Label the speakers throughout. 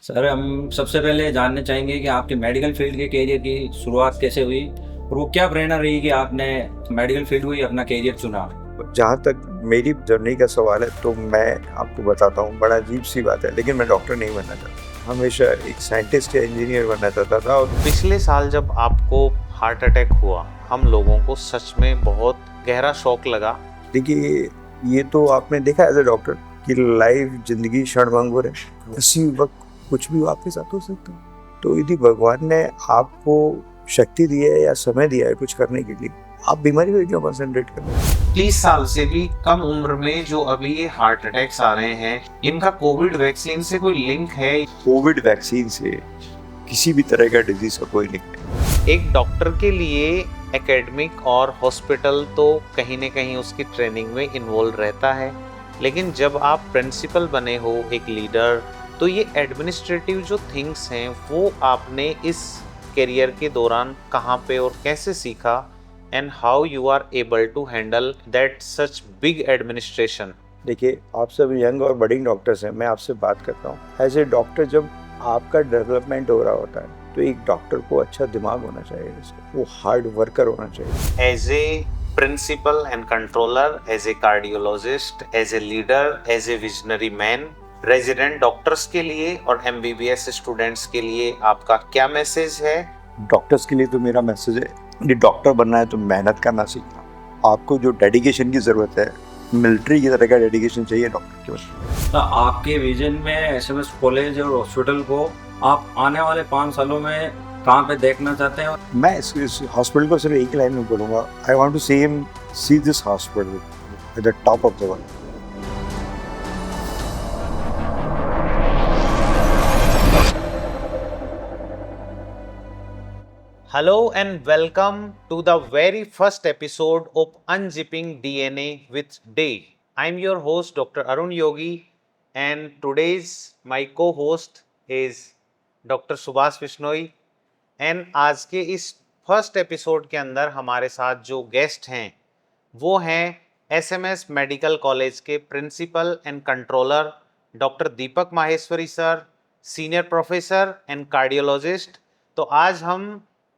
Speaker 1: Sir, हम सबसे पहले जानना चाहेंगे कि आपके मेडिकल फील्ड के करियर की शुरुआत कैसे हुई और वो क्या प्रेरणा रही कि आपने मेडिकल फील्ड को ही अपना करियर चुना।
Speaker 2: जहाँ तक मेरी जर्नी का सवाल है तो मैं आपको बताता हूँ, बड़ा अजीब सी बात है, लेकिन मैं डॉक्टर नहीं बनना चाहता। हमेशा एक साइंटिस्ट या इंजीनियर बनना चाहता था। और
Speaker 3: पिछले साल जब आपको हार्ट अटैक हुआ, हम लोगों को सच में बहुत गहरा शॉक लगा।
Speaker 2: देखिए, ये तो आपने देखा एज ए डॉक्टर कि लाइफ जिंदगी क्षणभंगुर है, किसी वक्त कुछ भी आपके साथ हो सकता है। तो यदि भगवान ने आपको शक्ति दी है या समय दिया है कुछ करने के लिए, आप बीमारी पे क्यों कंसंट्रेट कर रहे हैं?
Speaker 3: 30 साल से भी कम उम्र में जो अभी ये हार्ट अटैक्स आ रहे हैं, इनका कोविड वैक्सीन से कोई लिंक है?
Speaker 2: कोविड वैक्सीन से किसी भी तरह का डिजीज का कोई लिंक नहीं।
Speaker 3: एक डॉक्टर के लिए एकेडमिक और हॉस्पिटल तो कहीं न कहीं उसकी ट्रेनिंग में इन्वॉल्व रहता है, लेकिन जब आप प्रिंसिपल बने हो, एक लीडर, तो ये एडमिनिस्ट्रेटिव जो थिंग्स हैं वो आपने इस करियर के दौरान कहाँ पे और कैसे सीखा, and how you are able to handle that such big administration?
Speaker 2: देखिए, आप सब यंग और बडिंग डॉक्टर्स हैं, मैं आपसे बात करता हूँ एज ए डॉक्टर। जब आपका डेवलपमेंट हो रहा होता है तो एक डॉक्टर को अच्छा दिमाग होना चाहिए, वो हार्ड वर्कर होना चाहिए।
Speaker 3: As a principal and controller, as a cardiologist, as a leader, as a visionary man, resident doctors के लिए और एमबीबीएस स्टूडेंट्स के लिए आपका क्या मैसेज है?
Speaker 2: डॉक्टर्स के लिए तो मेरा मैसेज है, यदि डॉक्टर बनना है तो मेहनत करना सीखना। आपको जो डेडिकेशन की ज़रूरत है, मिलिट्री की तरह का डेडिकेशन चाहिए डॉक्टर के पास।
Speaker 1: तो आपके विजन में एसएमएस कॉलेज और हॉस्पिटल को आप आने वाले 5 सालों में कहाँ पे देखना चाहते हैं?
Speaker 2: मैं इस हॉस्पिटल को सिर्फ एक लाइन में बोलूँगा, I want to see this hospital at the top of the world.
Speaker 3: Hello and welcome to the very first episode of Unzipping DNA with Day. I'm your host Dr. Arun Yogi, and today's my co-host is Dr. Subhash Vishnoi. And आज के इस first episode के अंदर हमारे साथ जो guest हैं वो हैं एसएमएस मेडिकल कॉलेज के principal and controller doctor Deepak Maheshwari sir, senior professor and cardiologist. तो आज हम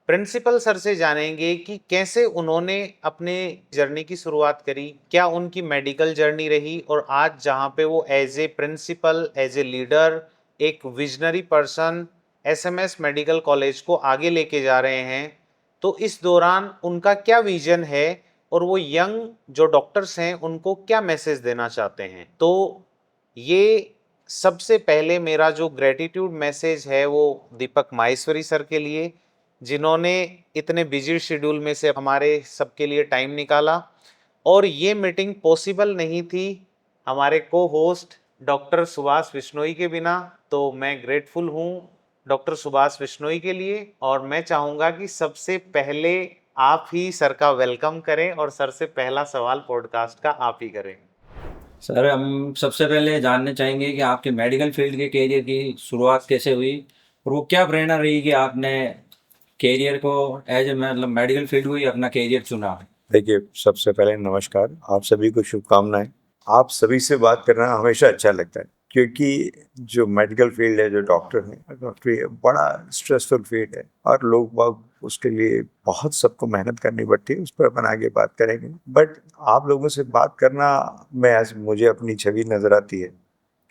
Speaker 3: प्रिंसिपल सर से जानेंगे कि कैसे उन्होंने अपने जर्नी की शुरुआत करी, क्या उनकी मेडिकल जर्नी रही, और आज जहाँ पे वो as a principal, as a leader, एक visionary person SMS medical college को आगे लेके जा रहे हैं। तो इस दौरान उनका क्या विजन है और वो यंग जो डॉक्टर्स हैं उनको क्या मैसेज देना चाहते हैं। तो ये सबसे पहले मेरा जो ग्रेटिट्यूड मैसेज है वो दीपक माहेश्वरी सर के लिए, जिन्होंने इतने बिजी शेड्यूल में से हमारे सबके लिए टाइम निकाला, और ये मीटिंग पॉसिबल नहीं थी हमारे को होस्ट डॉक्टर सुभाष विश्नोई के बिना। तो मैं ग्रेटफुल हूँ डॉक्टर सुभाष विश्नोई के लिए, और मैं चाहूँगा कि सबसे पहले आप ही सर का वेलकम करें और सर से पहला सवाल पॉडकास्ट का आप ही करें।
Speaker 1: सर, हम सबसे पहले जानना चाहेंगे कि आपके मेडिकल फील्ड के करियर की शुरुआत कैसे हुई और वो क्या प्रेरणा रही कि आपने करियर को एज ए मतलब मेडिकल फील्ड को ही अपना करियर चुना।
Speaker 2: देखिए, सबसे पहले नमस्कार, आप सभी को शुभकामनाएं। आप सभी से बात करना हमेशा अच्छा लगता है, क्योंकि जो मेडिकल फील्ड है, जो डॉक्टर है, डॉक्टरी बड़ा स्ट्रेसफुल फील्ड है और लोग बाग उसके लिए बहुत सबको मेहनत करनी पड़ती है। उस पर अपन आगे बात करेंगे, बट आप लोगों से बात करना, मुझे अपनी छवि नजर आती है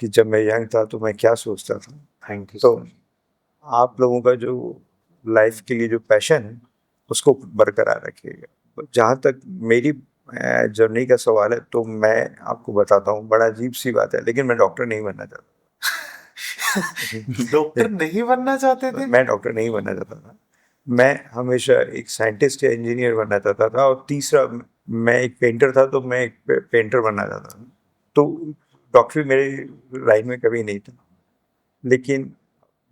Speaker 2: कि जब मैं यंग था तो मैं क्या सोचता था।
Speaker 3: Thank you.
Speaker 2: तो आप लोगों का जो लाइफ के लिए जो पैशन है उसको बरकरार रखिएगा। जहाँ तक मेरी जर्नी का सवाल है तो मैं आपको बताता हूँ, बड़ा अजीब सी बात है, लेकिन मैं डॉक्टर नहीं बनना चाहता।
Speaker 3: डॉक्टर नहीं बनना चाहते थे?
Speaker 2: मैं डॉक्टर नहीं बनना चाहता था। मैं हमेशा एक साइंटिस्ट या इंजीनियर बनना चाहता था, और तीसरा मैं एक पेंटर था तो मैं एक पेंटर बनना चाहता था। तो डॉक्टरी मेरी लाइन में कभी नहीं था, लेकिन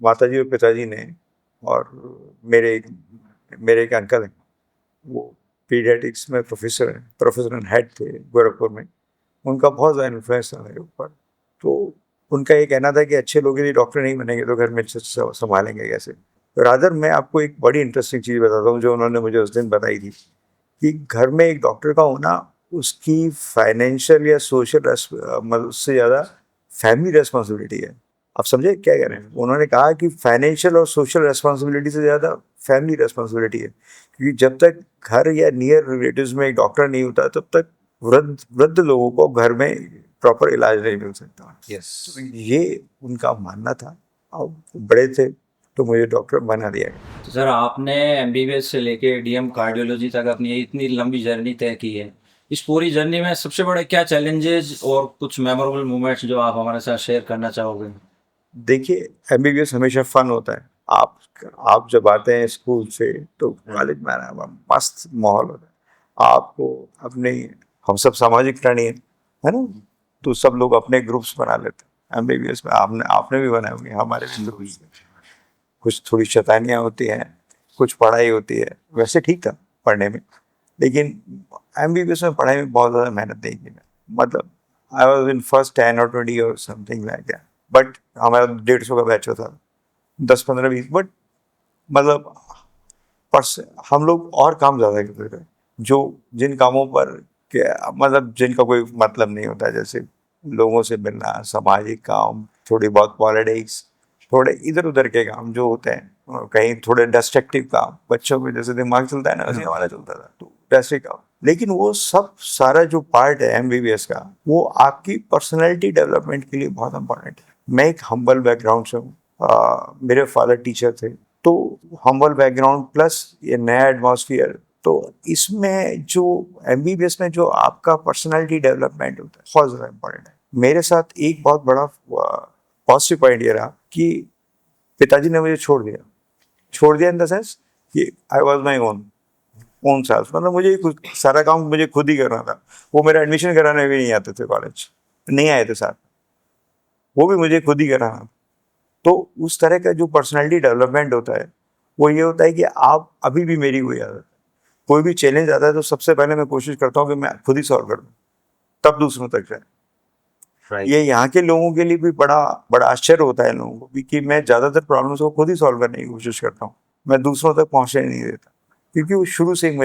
Speaker 2: माताजी और पिताजी ने और मेरे मेरे एक अंकल हैं, वो पीडियाट्रिक्स में प्रोफेसर एंड हेड थे गोरखपुर में। उनका बहुत ज़्यादा इन्फ्लुएंस था मेरे ऊपर। तो उनका ये कहना था कि अच्छे लोग यदि डॉक्टर नहीं बनेंगे तो घर में संभालेंगे कैसे। तो रादर मैं आपको एक बड़ी इंटरेस्टिंग चीज़ बताता हूँ जो उन्होंने मुझे उस दिन बताई थी, कि घर में एक डॉक्टर का होना उसकी फाइनेंशियल या सोशल मतलब उससे ज़्यादा फैमिली रेस्पॉन्सिबिलिटी है। आप समझे क्या कह रहे हैं? उन्होंने कहा कि फाइनेंशियल और सोशल रेस्पॉन्सिबिलिटी से ज़्यादा फैमिली रेस्पॉन्सिबिलिटी है, क्योंकि जब तक घर या नियर रिलेटिव्स में एक डॉक्टर नहीं होता तब तक वृद्ध वृद्ध लोगों को घर में प्रॉपर इलाज नहीं मिल सकता।
Speaker 3: यस।
Speaker 2: तो ये उनका मानना था, अब बड़े थे तो मुझे डॉक्टर बना दिया गया।
Speaker 1: तो सर आपने एमबीबीएस से लेके डीएम कार्डियोलॉजी तक अपनी इतनी लंबी जर्नी तय की है, इस पूरी जर्नी में सबसे बड़े क्या चैलेंजेस और कुछ मेमोरेबल मोमेंट्स जो आप हमारे साथ शेयर करना चाहोगे?
Speaker 2: देखिए, एमबीबीएस हमेशा फन होता है। आप जब आते हैं स्कूल से तो कॉलेज में आना मस्त माहौल होता है। आपको अपने हम सब सामाजिक प्राणी है ना, तो सब लोग अपने ग्रुप्स बना लेते हैं। एमबीबीएस में आपने आपने भी बनाए होंगे, हमारे भी ग्रुप्स। कुछ थोड़ी शैतानियाँ होती हैं, कुछ पढ़ाई होती है। वैसे ठीक था पढ़ने में, लेकिन एमबीबीएस में पढ़ाई में बहुत ज़्यादा मेहनत नहीं की मैं। मतलब आई वॉज इन फर्स्ट 10 और 20 और समथिंग लाइक दैट, बट हमारा 150 का बैच होता, 10 15 20, बट मतलब हम लोग और काम ज़्यादा करते थे, जो जिन कामों पर मतलब जिनका कोई मतलब नहीं होता, जैसे लोगों से मिलना, सामाजिक काम, थोड़ी बहुत पॉलिटिक्स, थोड़े इधर उधर के काम जो होते हैं, कहीं थोड़े डिस्ट्रक्टिव काम, बच्चों में जैसे दिमाग चलता है ना, वैसे हमारा चलता था, तो डिस्ट्रक्टिव काम। लेकिन वो सब सारा जो पार्ट है एमबीबीएस का, वो आपकी पर्सनैलिटी डेवलपमेंट के लिए बहुत इंपॉर्टेंट है। मैं एक हम्बल बैकग्राउंड से हूँ, मेरे फादर टीचर थे, तो हम्बल बैकग्राउंड प्लस ये नया एटमॉस्फेयर, तो इसमें जो एमबीबीएस में जो आपका पर्सनालिटी डेवलपमेंट होता है बहुत ज़्यादा इम्पोर्टेंट है। मेरे साथ एक बहुत बड़ा पॉजिटिव पॉइंट ये रहा कि पिताजी ने मुझे छोड़ दिया इन द सेंस कि I was my own self. मतलब मुझे सारा काम मुझे खुद ही करना था। वो मेरा एडमिशन कराने भी नहीं आते थे, कॉलेज नहीं आए थे साथ, वो भी मुझे खुद ही कराना। तो उस तरह का जो पर्सनैलिटी डेवलपमेंट होता है, वो ये होता है कि आप अभी भी मेरी कोई आदत है, कोई भी चैलेंज आता है तो सबसे पहले मैं कोशिश करता हूँ कि मैं खुद ही सॉल्व कर दूँ, तब दूसरों तक जाए।
Speaker 3: राइट।
Speaker 2: ये यहाँ के लोगों के लिए भी बड़ा बड़ा आश्चर्य होता है लोगों को भी कि मैं ज़्यादातर प्रॉब्लम्स को खुद ही सॉल्व करने की कोशिश करता हूँ, मैं दूसरों तक पहुँचने नहीं देता, क्योंकि वो शुरू से ही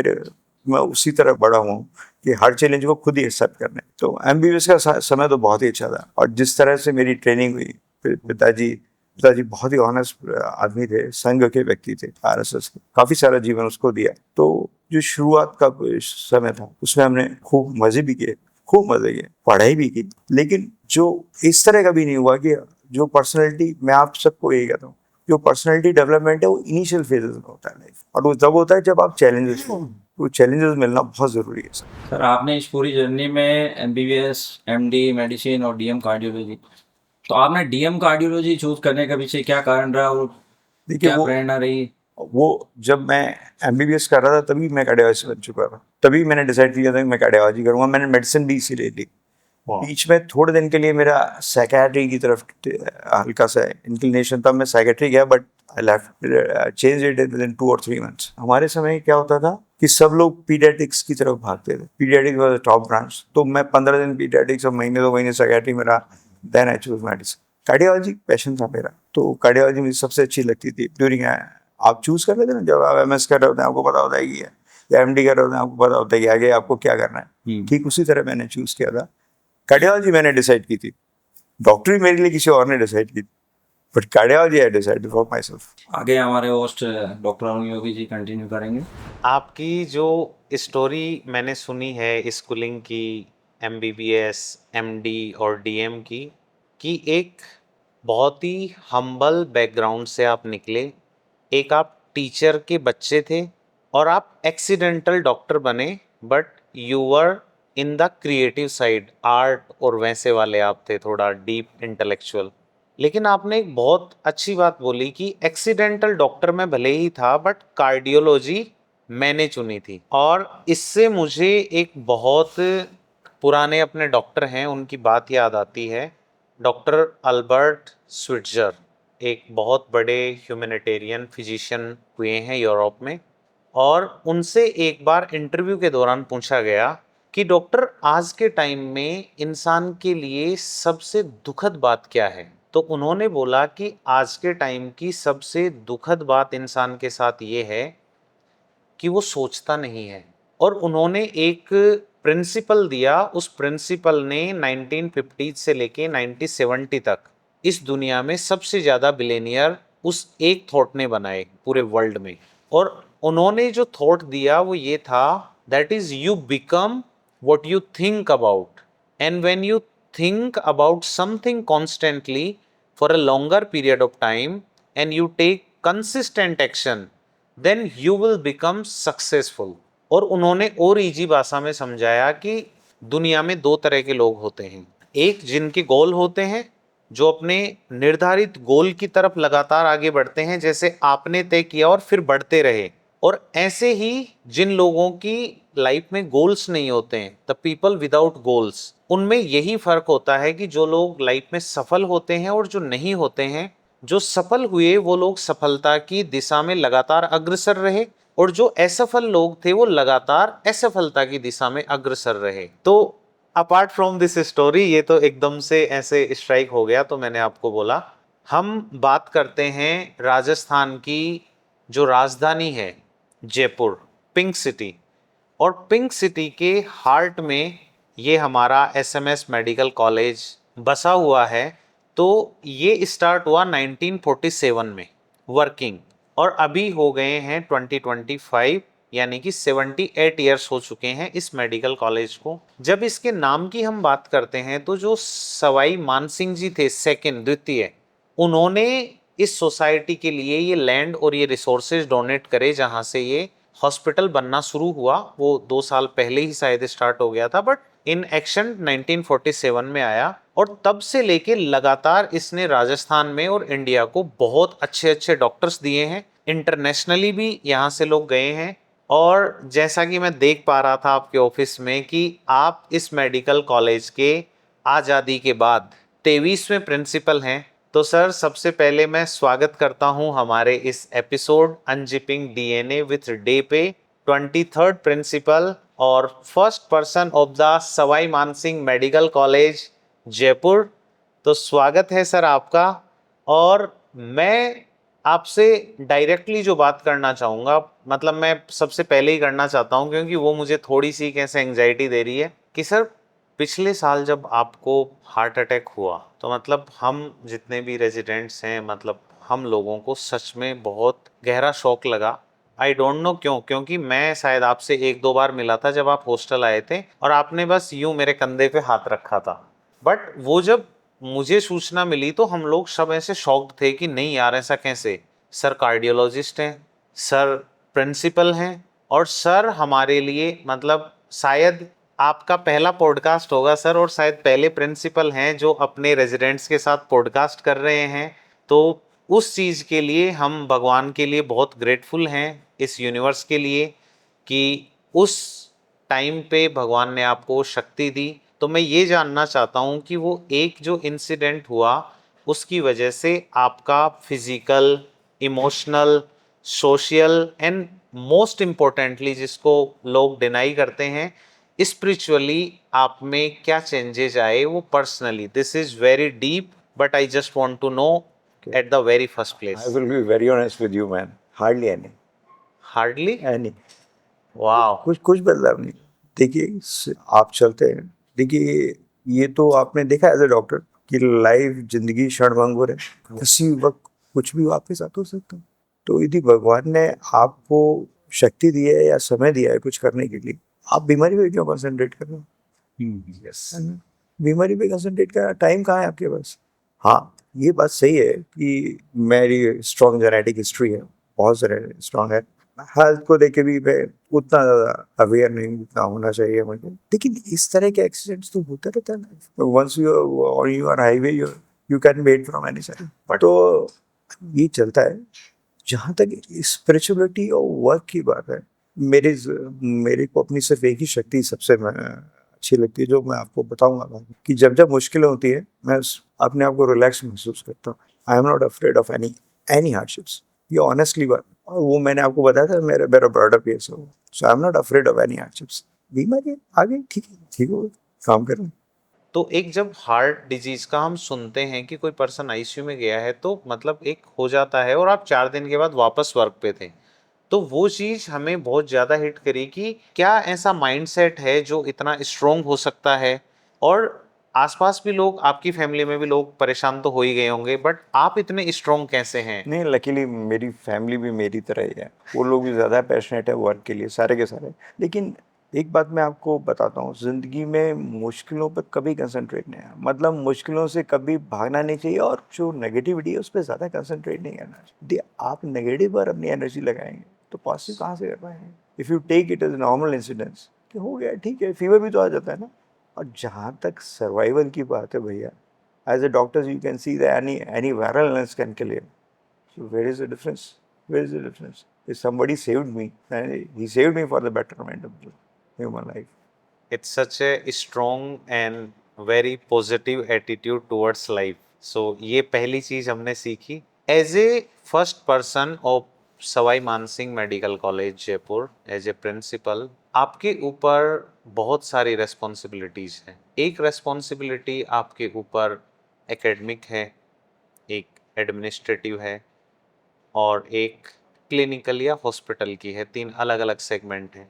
Speaker 2: मैं उसी तरह बड़ा हुआ हूँ कि हर चैलेंज को खुद ही एक्सेप्ट करना है। तो एमबीबीएस का समय तो बहुत ही अच्छा था, और जिस तरह से मेरी ट्रेनिंग हुई, पिताजी बहुत ही ऑनेस्ट आदमी थे, संघ के व्यक्ति थे, आरएसएस के, काफ़ी सारा जीवन उसको दिया। तो जो शुरुआत का समय था उसमें हमने खूब मज़े भी किए, खूब मज़े किए, पढ़ाई भी की, लेकिन जो इस तरह का भी नहीं हुआ कि जो पर्सनैलिटी, मैं आप सबको यही कहता हूँ, जो पर्सनैलिटी डेवलपमेंट है वो इनिशियल फेजेस में होता है लाइफ, और वो तब होता है जब आप चैलेंजेस मिलना बहुत ज़रूरी है सर।
Speaker 1: सर आपने इस पूरी जर्नी में एमबीबीएस, एमडी, मेडिसिन और डीएम कार्डियोलॉजी, तो आपने डीएम कार्डियोलॉजी चूज करने का पीछे क्या कारण रहा और
Speaker 2: देखिए,
Speaker 1: क्या प्रेरणा रही?
Speaker 2: वो जब मैं एमबीबीएस कर रहा था तभी मैं कार्डियोलॉजी बन चुका था, तभी मैंने डिसाइड किया था कि मैं कार्डियोलॉजी करूँगा। मैंने मेडिसिन भी इसीलिए ली। बीच में थोड़े दिन के लिए मेरा साइकेट्री की तरफ हल्का सा इंक्लिनेशन था, मैं साइकेट्री गया, but I left change it with in 2 और 3 months। हमारे समय क्या होता था कि सब लोग पीडियाट्रिक्स की तरफ भागते थे, पीडियाट्रिक्स वाज टॉप ब्रांच, तो मैं 15 दिन पीडियाट्रिक्स और महीने 2 महीने साइकेट्री मेरा, then I choose medicine. Cardiology passion था मेरा, तो कार्डियोलॉजी मुझे सबसे अच्छी लगती थी। ड्यूरिंग आप चूज कर लेते ना, जब आप एमएस कर रहे होते हैं आपको पता होता है कि या एमडी कर रहे होते हैं आपको पता होता है कि आगे आपको क्या करना है। ठीक उसी तरह मैंने चूज किया था। कार्डियोलॉजी मैंने डिसाइड की थी, डॉक्टरी मेरे लिए किसी और ने डिसाइड की थी, but cardiology I decided for my self.
Speaker 1: आगे हमारे host doctor Arun Yogi ji continue करेंगे।
Speaker 3: आपकी जो स्टोरी मैंने सुनी है स्कूलिंग की, एमबीबीएस, एमडी और डीएम की, कि एक बहुत ही हम्बल बैकग्राउंड से आप निकले, एक आप टीचर के बच्चे थे और आप एक्सीडेंटल डॉक्टर बने, but you were in the creative side, art और वैसे वाले आप थे, थोड़ा डीप इंटेलेक्चुअल। लेकिन आपने एक बहुत अच्छी बात बोली कि एक्सीडेंटल डॉक्टर में भले ही था, बट कार्डियोलॉजी मैंने चुनी थी। और इससे मुझे एक बहुत पुराने अपने डॉक्टर हैं उनकी बात याद आती है, डॉक्टर अल्बर्ट स्विट्जर, एक बहुत बड़े ह्यूमैनिटेरियन फिजिशियन हुए हैं यूरोप में। और उनसे एक बार इंटरव्यू के दौरान पूछा गया कि डॉक्टर, आज के टाइम में इंसान के लिए सबसे दुखद बात क्या है? तो उन्होंने बोला कि आज के टाइम की सबसे दुखद बात इंसान के साथ ये है कि वो सोचता नहीं है। और उन्होंने एक प्रिंसिपल दिया, उस प्रिंसिपल ने 1950 से लेके 1970 तक इस दुनिया में सबसे ज़्यादा बिलियनियर उस एक थॉट ने बनाए पूरे वर्ल्ड में। और उन्होंने जो थॉट दिया वो ये था, that is you become what you think about, and when you think about something constantly for a longer period of time and you take consistent action, then you will become successful। और उन्होंने और easy भाषा में समझाया कि दुनिया में दो तरह के लोग होते हैं, एक जिनके गोल होते हैं, जो अपने निर्धारित गोल की तरफ लगातार आगे बढ़ते हैं जैसे आपने तय किया और फिर बढ़ते रहे, और ऐसे ही जिन लोगों की लाइफ में गोल्स नहीं होते हैं, द पीपल विदाउट गोल्स, उनमें यही फर्क होता है कि जो लोग लाइफ में सफल होते हैं और जो नहीं होते हैं। जो सफल हुए वो लोग सफलता की दिशा में लगातार अग्रसर रहे, और जो असफल लोग थे वो लगातार असफलता की दिशा में अग्रसर रहे। तो अपार्ट फ्रॉम दिस स्टोरी, ये तो एकदम से ऐसे स्ट्राइक हो गया तो मैंने आपको बोला। हम बात करते हैं राजस्थान की जो राजधानी है जयपुर, पिंक सिटी, और पिंक सिटी के हार्ट में ये हमारा एसएमएस मेडिकल कॉलेज बसा हुआ है। तो ये स्टार्ट हुआ 1947 में वर्किंग, और अभी हो गए हैं 2025, यानी कि 78 ईयर्स हो चुके हैं इस मेडिकल कॉलेज को। जब इसके नाम की हम बात करते हैं तो जो सवाई मानसिंह जी थे सेकंड, द्वितीय, उन्होंने इस सोसाइटी के लिए ये लैंड और ये रिसोर्सेज डोनेट करे जहाँ से ये हॉस्पिटल बनना शुरू हुआ। वो 2 साल पहले ही शायद स्टार्ट हो गया था, बट इन एक्शन 1947 में आया, और तब से लेके लगातार इसने राजस्थान में और इंडिया को बहुत अच्छे अच्छे डॉक्टर्स दिए हैं। इंटरनेशनली भी यहाँ से लोग गए हैं। और जैसा कि मैं देख पा रहा था आपके ऑफिस में कि आप इस मेडिकल कॉलेज के आज़ादी के बाद 23वें प्रिंसिपल हैं। तो सर, सबसे पहले मैं स्वागत करता हूं हमारे इस episode unzipping DNA with day पे 23rd प्रिंसिपल और first person of the Sawai Mansingh medical college Jaipur. तो स्वागत है सर आपका। और मैं आपसे डायरेक्टली जो बात करना चाहूँगा, मतलब मैं सबसे पहले ही करना चाहता हूँ क्योंकि वो मुझे थोड़ी सी कैसे एंग्जाइटी दे रही है, कि सर पिछले साल जब आपको हार्ट अटैक हुआ तो मतलब हम जितने भी रेजिडेंट्स हैं, मतलब हम लोगों को सच में बहुत गहरा शॉक लगा। आई डोंट नो क्यों, क्योंकि मैं शायद आपसे 1-2 बार मिला था जब आप हॉस्टल आए थे और आपने बस यूं मेरे कंधे पे हाथ रखा था। बट वो जब मुझे सूचना मिली तो हम लोग सब ऐसे शॉक्ड थे कि नहीं यार, ऐसा कैसे। सर कार्डियोलॉजिस्ट हैं, सर प्रिंसिपल हैं, और सर हमारे लिए मतलब शायद आपका पहला पॉडकास्ट होगा सर, और शायद पहले प्रिंसिपल हैं जो अपने रेजिडेंट्स के साथ पॉडकास्ट कर रहे हैं। तो उस चीज़ के लिए हम भगवान के लिए बहुत ग्रेटफुल हैं, इस यूनिवर्स के लिए, कि उस टाइम पे भगवान ने आपको शक्ति दी। तो मैं ये जानना चाहता हूँ कि वो एक जो इंसिडेंट हुआ उसकी वजह से आपका physical, emotional, social and most importantly जिसको लोग डिनाई करते हैं, स्पिरिचुअली आप में क्या चेंजेस आए वो personally. This is very deep, but I just want to know at the very first place.
Speaker 2: I will be very honest with you, man. Hardly any.
Speaker 3: Hardly?
Speaker 2: Any.
Speaker 3: Wow.
Speaker 2: कुछ कुछ बदलाव नहीं। देखिए, आप चलते हैं, देखिए ये तो आपने देखा एज ए डॉक्टर कि लाइफ जिंदगी क्षणभंगुर है, किसी वक्त कुछ भी वापस आ तो सकता है। तो यदि भगवान ने आपको शक्ति दी है या समय दिया है कुछ करने के लिए, आप बीमारी पे क्यों कंसंट्रेट कर रहे हो? है ना? बीमारी पे कंसंट्रेट का टाइम कहाँ है आपके पास? हाँ, ये बात सही है कि मेरी स्ट्रॉन्ग जेनेटिक हिस्ट्री है, बहुत सारे स्ट्रॉन्ग है। हेल्थ को लेके भी मैं उतना ज़्यादा अवेयर नहीं उतना होना चाहिए मुझे, लेकिन इस तरह के एक्सीडेंट्स तो होता रहता है। Once you on your highway you can wait from any side, but तो ये चलता है। जहाँ तक स्पिरिचुअलिटी और वर्क की बात है, मेरे को अपनी सिर्फ एक ही शक्ति सबसे अच्छी लगती है, जो मैं आपको बताऊंगा कि जब जब मुश्किलें होती है मैं अपने आप को रिलैक्स महसूस करता हूँ। आई am not afraid of any hardships, ये ऑनेस्टली बात। और वो मैंने आपको बताया था, मेरा ब्रॉडर केस हो, so I am not afraid of any hardships. बीमारी आ गई, ठीक हो, काम कर रहे हैं।
Speaker 3: तो एक जब हार्ट डिजीज का हम सुनते हैं कि कोई पर्सन आईसीयू में गया है तो मतलब एक हो जाता है, और आप 4 दिन के बाद वापस वर्क पे थे, तो वो चीज़ हमें बहुत ज़्यादा हिट करी कि क्या ऐसा माइंडसेट है जो इतना स्ट्रोंग हो सकता है। और आसपास भी लोग, आपकी फैमिली में भी लोग परेशान तो हो ही गए होंगे, बट आप इतने स्ट्रोंग कैसे हैं?
Speaker 2: नहीं, लकीली मेरी फैमिली भी मेरी तरह ही है, वो लोग भी ज़्यादा पैशनेट है वर्क के लिए, सारे के सारे। लेकिन एक बात मैं आपको बताता हूँ, ज़िंदगी में मुश्किलों पर कभी कंसंट्रेट नहीं है, मतलब मुश्किलों से कभी भागना नहीं चाहिए, और जो नेगेटिविटी है उस पर ज़्यादा कंसंट्रेट नहीं करना चाहिए। यदि आप नेगेटिव पर अपनी एनर्जी लगाएंगे तो पॉजिटिव कहाँ से कर पाएंगे? If you take it as normal incidence कि हो गया ठीक है, फीवर भी तो आ जाता है ना। और जहाँ तक सर्वाइवल की बात है भैया, as a doctors you can see that any viral illness can kill you. So where is the difference? Where is the difference? If somebody saved me, and he saved me for the betterment of the human life.
Speaker 3: It's such a strong and very positive attitude towards life. So ये पहली चीज हमने सीखी। As a first person of Sawai Mansingh medical college Jaipur, as a principal, आपके ऊपर बहुत सारी responsibilities हैं। एक रेस्पॉन्सिबिलिटी आपके ऊपर एकेडमिक है, एक एडमिनिस्ट्रेटिव है, और एक क्लिनिकल या हॉस्पिटल की है। तीन अलग अलग सेगमेंट हैं।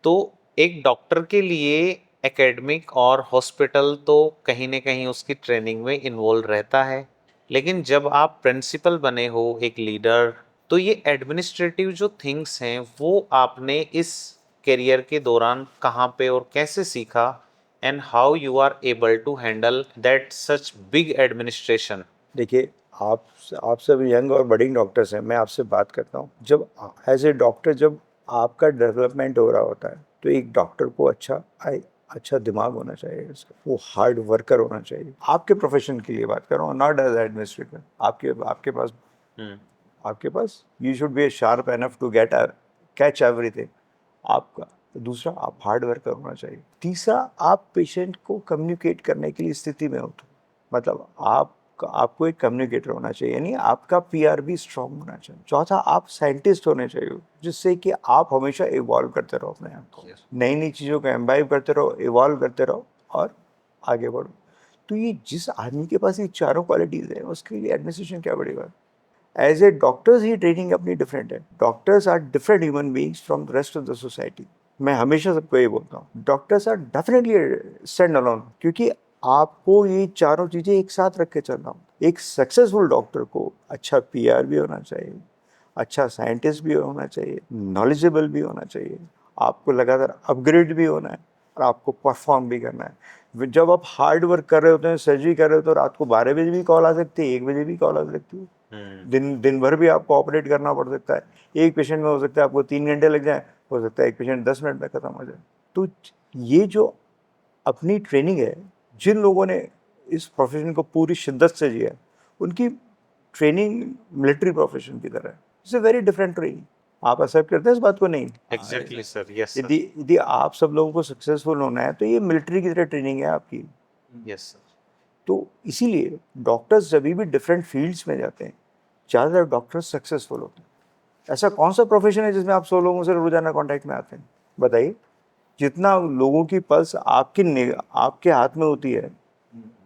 Speaker 3: तो एक डॉक्टर के लिए एकेडमिक और हॉस्पिटल तो कहीं ना कहीं उसकी ट्रेनिंग में इन्वॉल्व रहता है, लेकिन जब आप प्रिंसिपल बने हो, एक लीडर, तो ये एडमिनिस्ट्रेटिव जो थिंग्स हैं वो आपने इस करियर के दौरान कहाँ पे और कैसे सीखा, and how you are able to handle that such big administration?
Speaker 2: देखिए, आप सब यंग और बडिंग डॉक्टर्स हैं, मैं आपसे बात करता हूँ। जब एज ए डॉक्टर जब आपका डेवलपमेंट हो रहा होता है तो एक डॉक्टर को अच्छा दिमाग होना चाहिए उसका, वो हार्ड वर्कर होना चाहिए। आपके प्रोफेशन के लिए बात कर रहा हूँ, नॉट एज एडमिनिस्ट्रेटर। आपके पास you should be sharp enough to catch everything. आपका दूसरा, आप हार्ड वर्कर होना चाहिए। तीसरा, आप पेशेंट को कम्युनिकेट करने के लिए स्थिति में हो, तो मतलब आपको एक कम्युनिकेटर होना चाहिए, यानी आपका पीआर भी स्ट्रांग होना चाहिए। चौथा, आप साइंटिस्ट होने चाहिए, जिससे कि आप हमेशा इवॉल्व करते रहो अपने आप को, नई नई चीज़ों को एम्बाइब करते रहो, इवॉल्व करते रहो और आगे बढ़ो। तो ये जिस आदमी के पास ये चारों क्वालिटीज़ हैं, उसके लिए एडमिनिस्ट्रेशन क्या बड़ी बात। एज ए डॉक्टर्स ही ट्रेनिंग अपनी डिफरेंट है। Doctors are different human beings from the rest of the society. मैं हमेशा सबको ये बोलता हूँ, doctors are definitely stand alone, क्योंकि आपको ये चारों चीज़ें एक साथ रख के चलना हो। एक सक्सेसफुल डॉक्टर को अच्छा पीआर भी होना चाहिए, अच्छा साइंटिस्ट भी होना चाहिए, नॉलेजेबल भी होना चाहिए, आपको लगातार अपग्रेड भी होना है, और आपको परफॉर्म भी करना है। जब आप हार्ड वर्क कर रहे होते हैं, सर्जरी कर रहे होते हैं, तो रात को 12 बजे भी कॉल आ सकती है, 1 बजे भी कॉल आ सकती है, दिन भर भी आपको ऑपरेट करना पड़ सकता है। एक पेशेंट में हो सकता है आपको 3 घंटे लग जाए, हो सकता है एक पेशेंट 10 मिनट में ख़त्म हो जाए। तो ये जो अपनी ट्रेनिंग है, जिन लोगों ने इस प्रोफेशन को पूरी शिद्दत से जिया, उनकी ट्रेनिंग मिलिट्री प्रोफेशन की तरह है। It's a very different training. आप एक्सेप्ट करते हैं इस बात को? नहीं।
Speaker 3: एग्जैक्टली सर, यस
Speaker 2: यदि यदि आप सब लोगों को सक्सेसफुल होना है तो ये मिलिट्री की तरह ट्रेनिंग है आपकी।
Speaker 3: Yes sir.
Speaker 2: तो इसीलिए डॉक्टर्स जब भी डिफरेंट फील्ड्स में जाते हैं, ज़्यादातर डॉक्टर्स सक्सेसफुल होते हैं। ऐसा कौन सा प्रोफेशन है जिसमें आप 100 लोगों से रोजाना कांटेक्ट में आते हैं? बताइए। जितना लोगों की पल्स आपके हाथ में होती है,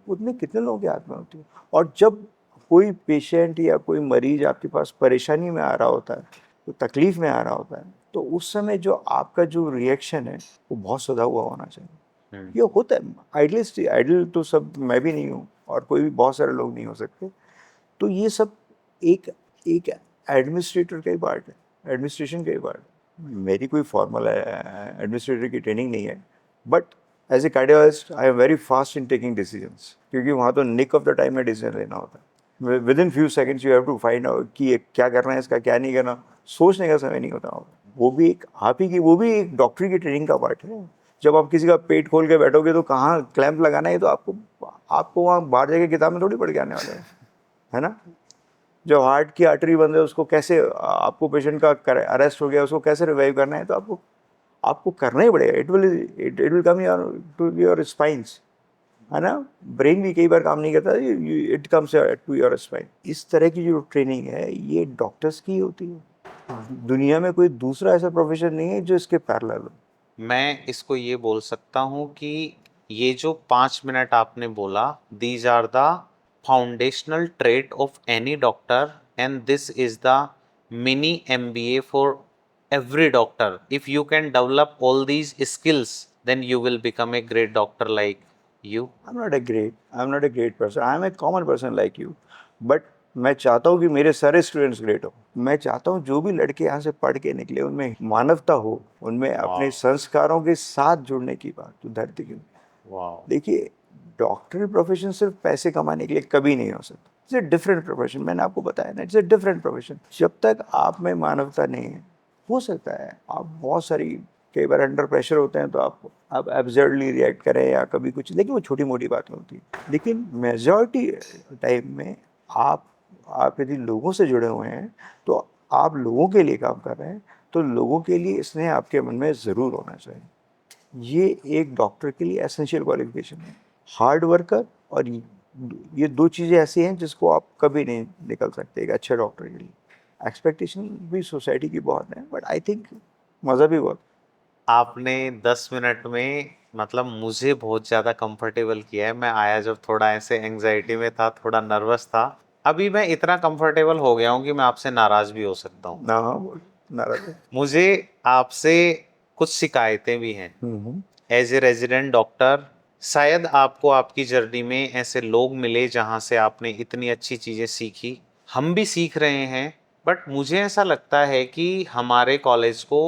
Speaker 2: उतने कितने लोगों के हाथ में होती है? और जब कोई पेशेंट या कोई मरीज आपके पास परेशानी में आ रहा होता है, तो तकलीफ में आ रहा होता है, तो उस समय जो आपका जो रिएक्शन है वो बहुत सदा हुआ होना चाहिए। ये होता है। आइडियल तो सब मैं भी नहीं हूँ, और कोई भी बहुत सारे लोग नहीं हो सकते। तो ये सब एक एक एडमिनिस्ट्रेटर का ही पार्ट है, एडमिनिस्ट्रेशन का ही पार्ट है। मेरी कोई फॉर्मल एडमिनिस्ट्रेटर की ट्रेनिंग नहीं है, but as a cardiologist I am very fast in taking decisions, क्योंकि वहाँ तो निक ऑफ द टाइम में डिसीजन लेना होता है। Within few seconds you have to find out कि ये क्या करना है, इसका क्या नहीं करना। सोचने का समय नहीं होता। वो भी एक आप ही की, वो भी एक डॉक्टरी की ट्रेनिंग का पार्ट है। जब आप किसी का पेट खोल के बैठोगे तो कहाँ क्लैंप लगाना है, तो आपको वहाँ बाहर जाके किताब में थोड़ी पढ़ के आने वाले हैं, है ना। जो हार्ट की आर्टरी बंद है, उसको कैसे, आपको पेशेंट का अरेस्ट हो गया, उसको कैसे रिवाइव करना है, तो आपको करना ही पड़ेगा। It will come to your spines, है ना। ब्रेन भी कई बार काम नहीं करता, it comes to your spine. इस तरह की जो ट्रेनिंग है ये डॉक्टर्स की होती है। दुनिया में कोई दूसरा ऐसा प्रोफेशन नहीं है जो इसके पैरेलल हो।
Speaker 3: मैं इसको ये बोल सकता हूँ कि ये जो 5 मिनट आपने बोला, these are the foundational trait of any doctor, and this is the mini MBA for every doctor. If you can develop all these skills, then you will become a great doctor like You?
Speaker 2: I'm not a great person. I'm a common person like you. But मैं चाहता हूँ कि मेरे सारे students great हो. मैं चाहता हूँ जो भी लड़के यहाँ से पढ़ के निकले उनमें मानवता हो, उनमें अपने संस्कारों के साथ जुड़ने की बात तो धरती की.
Speaker 3: Wow.
Speaker 2: देखिए, डॉक्टरी प्रोफेशन सिर्फ पैसे कमाने के लिए कभी नहीं हो सकता. It's a different profession. मैंने आपको बताया ना, इट्स ए डिफरेंट प्रोफेशन. जब तक आप में मानवता नहीं है, हो सकता है आप बहुत सारी कई बार अंडर प्रेशर होते हैं तो आप एब्सर्डली रिएक्ट करें या कभी कुछ, लेकिन वो छोटी मोटी बातें होती हैं. लेकिन मेजॉरिटी टाइम में आप यदि लोगों से जुड़े हुए हैं तो आप लोगों के लिए काम कर रहे हैं, तो लोगों के लिए स्नेह आपके मन में ज़रूर होना चाहिए. ये एक डॉक्टर के लिए एसेंशियल क्वालिफिकेशन है. हार्ड वर्कर और ये दो चीज़ें ऐसी हैं जिसको आप कभी नहीं निकल सकते एक अच्छे डॉक्टर के लिए. एक्सपेक्टेशन भी सोसाइटी की बहुत है, बट आई थिंक मज़ा भी बहुत.
Speaker 3: आपने 10 मिनट में मतलब मुझे बहुत ज़्यादा कंफर्टेबल किया है. मैं आया जब थोड़ा ऐसे एंग्जाइटी में था, थोड़ा नर्वस था. अभी मैं इतना कंफर्टेबल हो गया हूँ कि मैं आपसे नाराज़ भी हो सकता हूँ.
Speaker 2: ना नाराज है.
Speaker 3: मुझे आपसे कुछ शिकायतें भी हैं. एज ए रेजिडेंट डॉक्टर, शायद आपको आपकी जर्नी में ऐसे लोग मिले जहाँ से आपने इतनी अच्छी चीज़ें सीखी. हम भी सीख रहे हैं, बट मुझे ऐसा लगता है कि हमारे कॉलेज को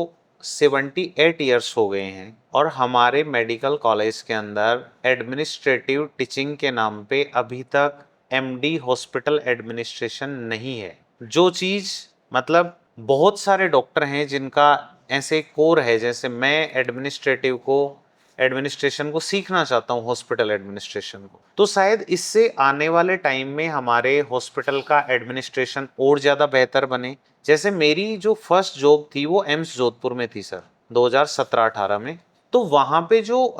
Speaker 3: 78 ईयर्स हो गए हैं और हमारे मेडिकल कॉलेज के अंदर एडमिनिस्ट्रेटिव टीचिंग के नाम पे अभी तक एमडी हॉस्पिटल एडमिनिस्ट्रेशन नहीं है. जो चीज़ मतलब बहुत सारे डॉक्टर हैं जिनका ऐसे कोर है, जैसे मैं एडमिनिस्ट्रेशन को सीखना चाहता हूँ, हॉस्पिटल एडमिनिस्ट्रेशन को. तो शायद इससे आने वाले टाइम में हमारे हॉस्पिटल का एडमिनिस्ट्रेशन और ज़्यादा बेहतर बने. जैसे मेरी जो फर्स्ट जॉब थी वो एम्स जोधपुर में थी सर, 2017-18 में. तो वहाँ पे जो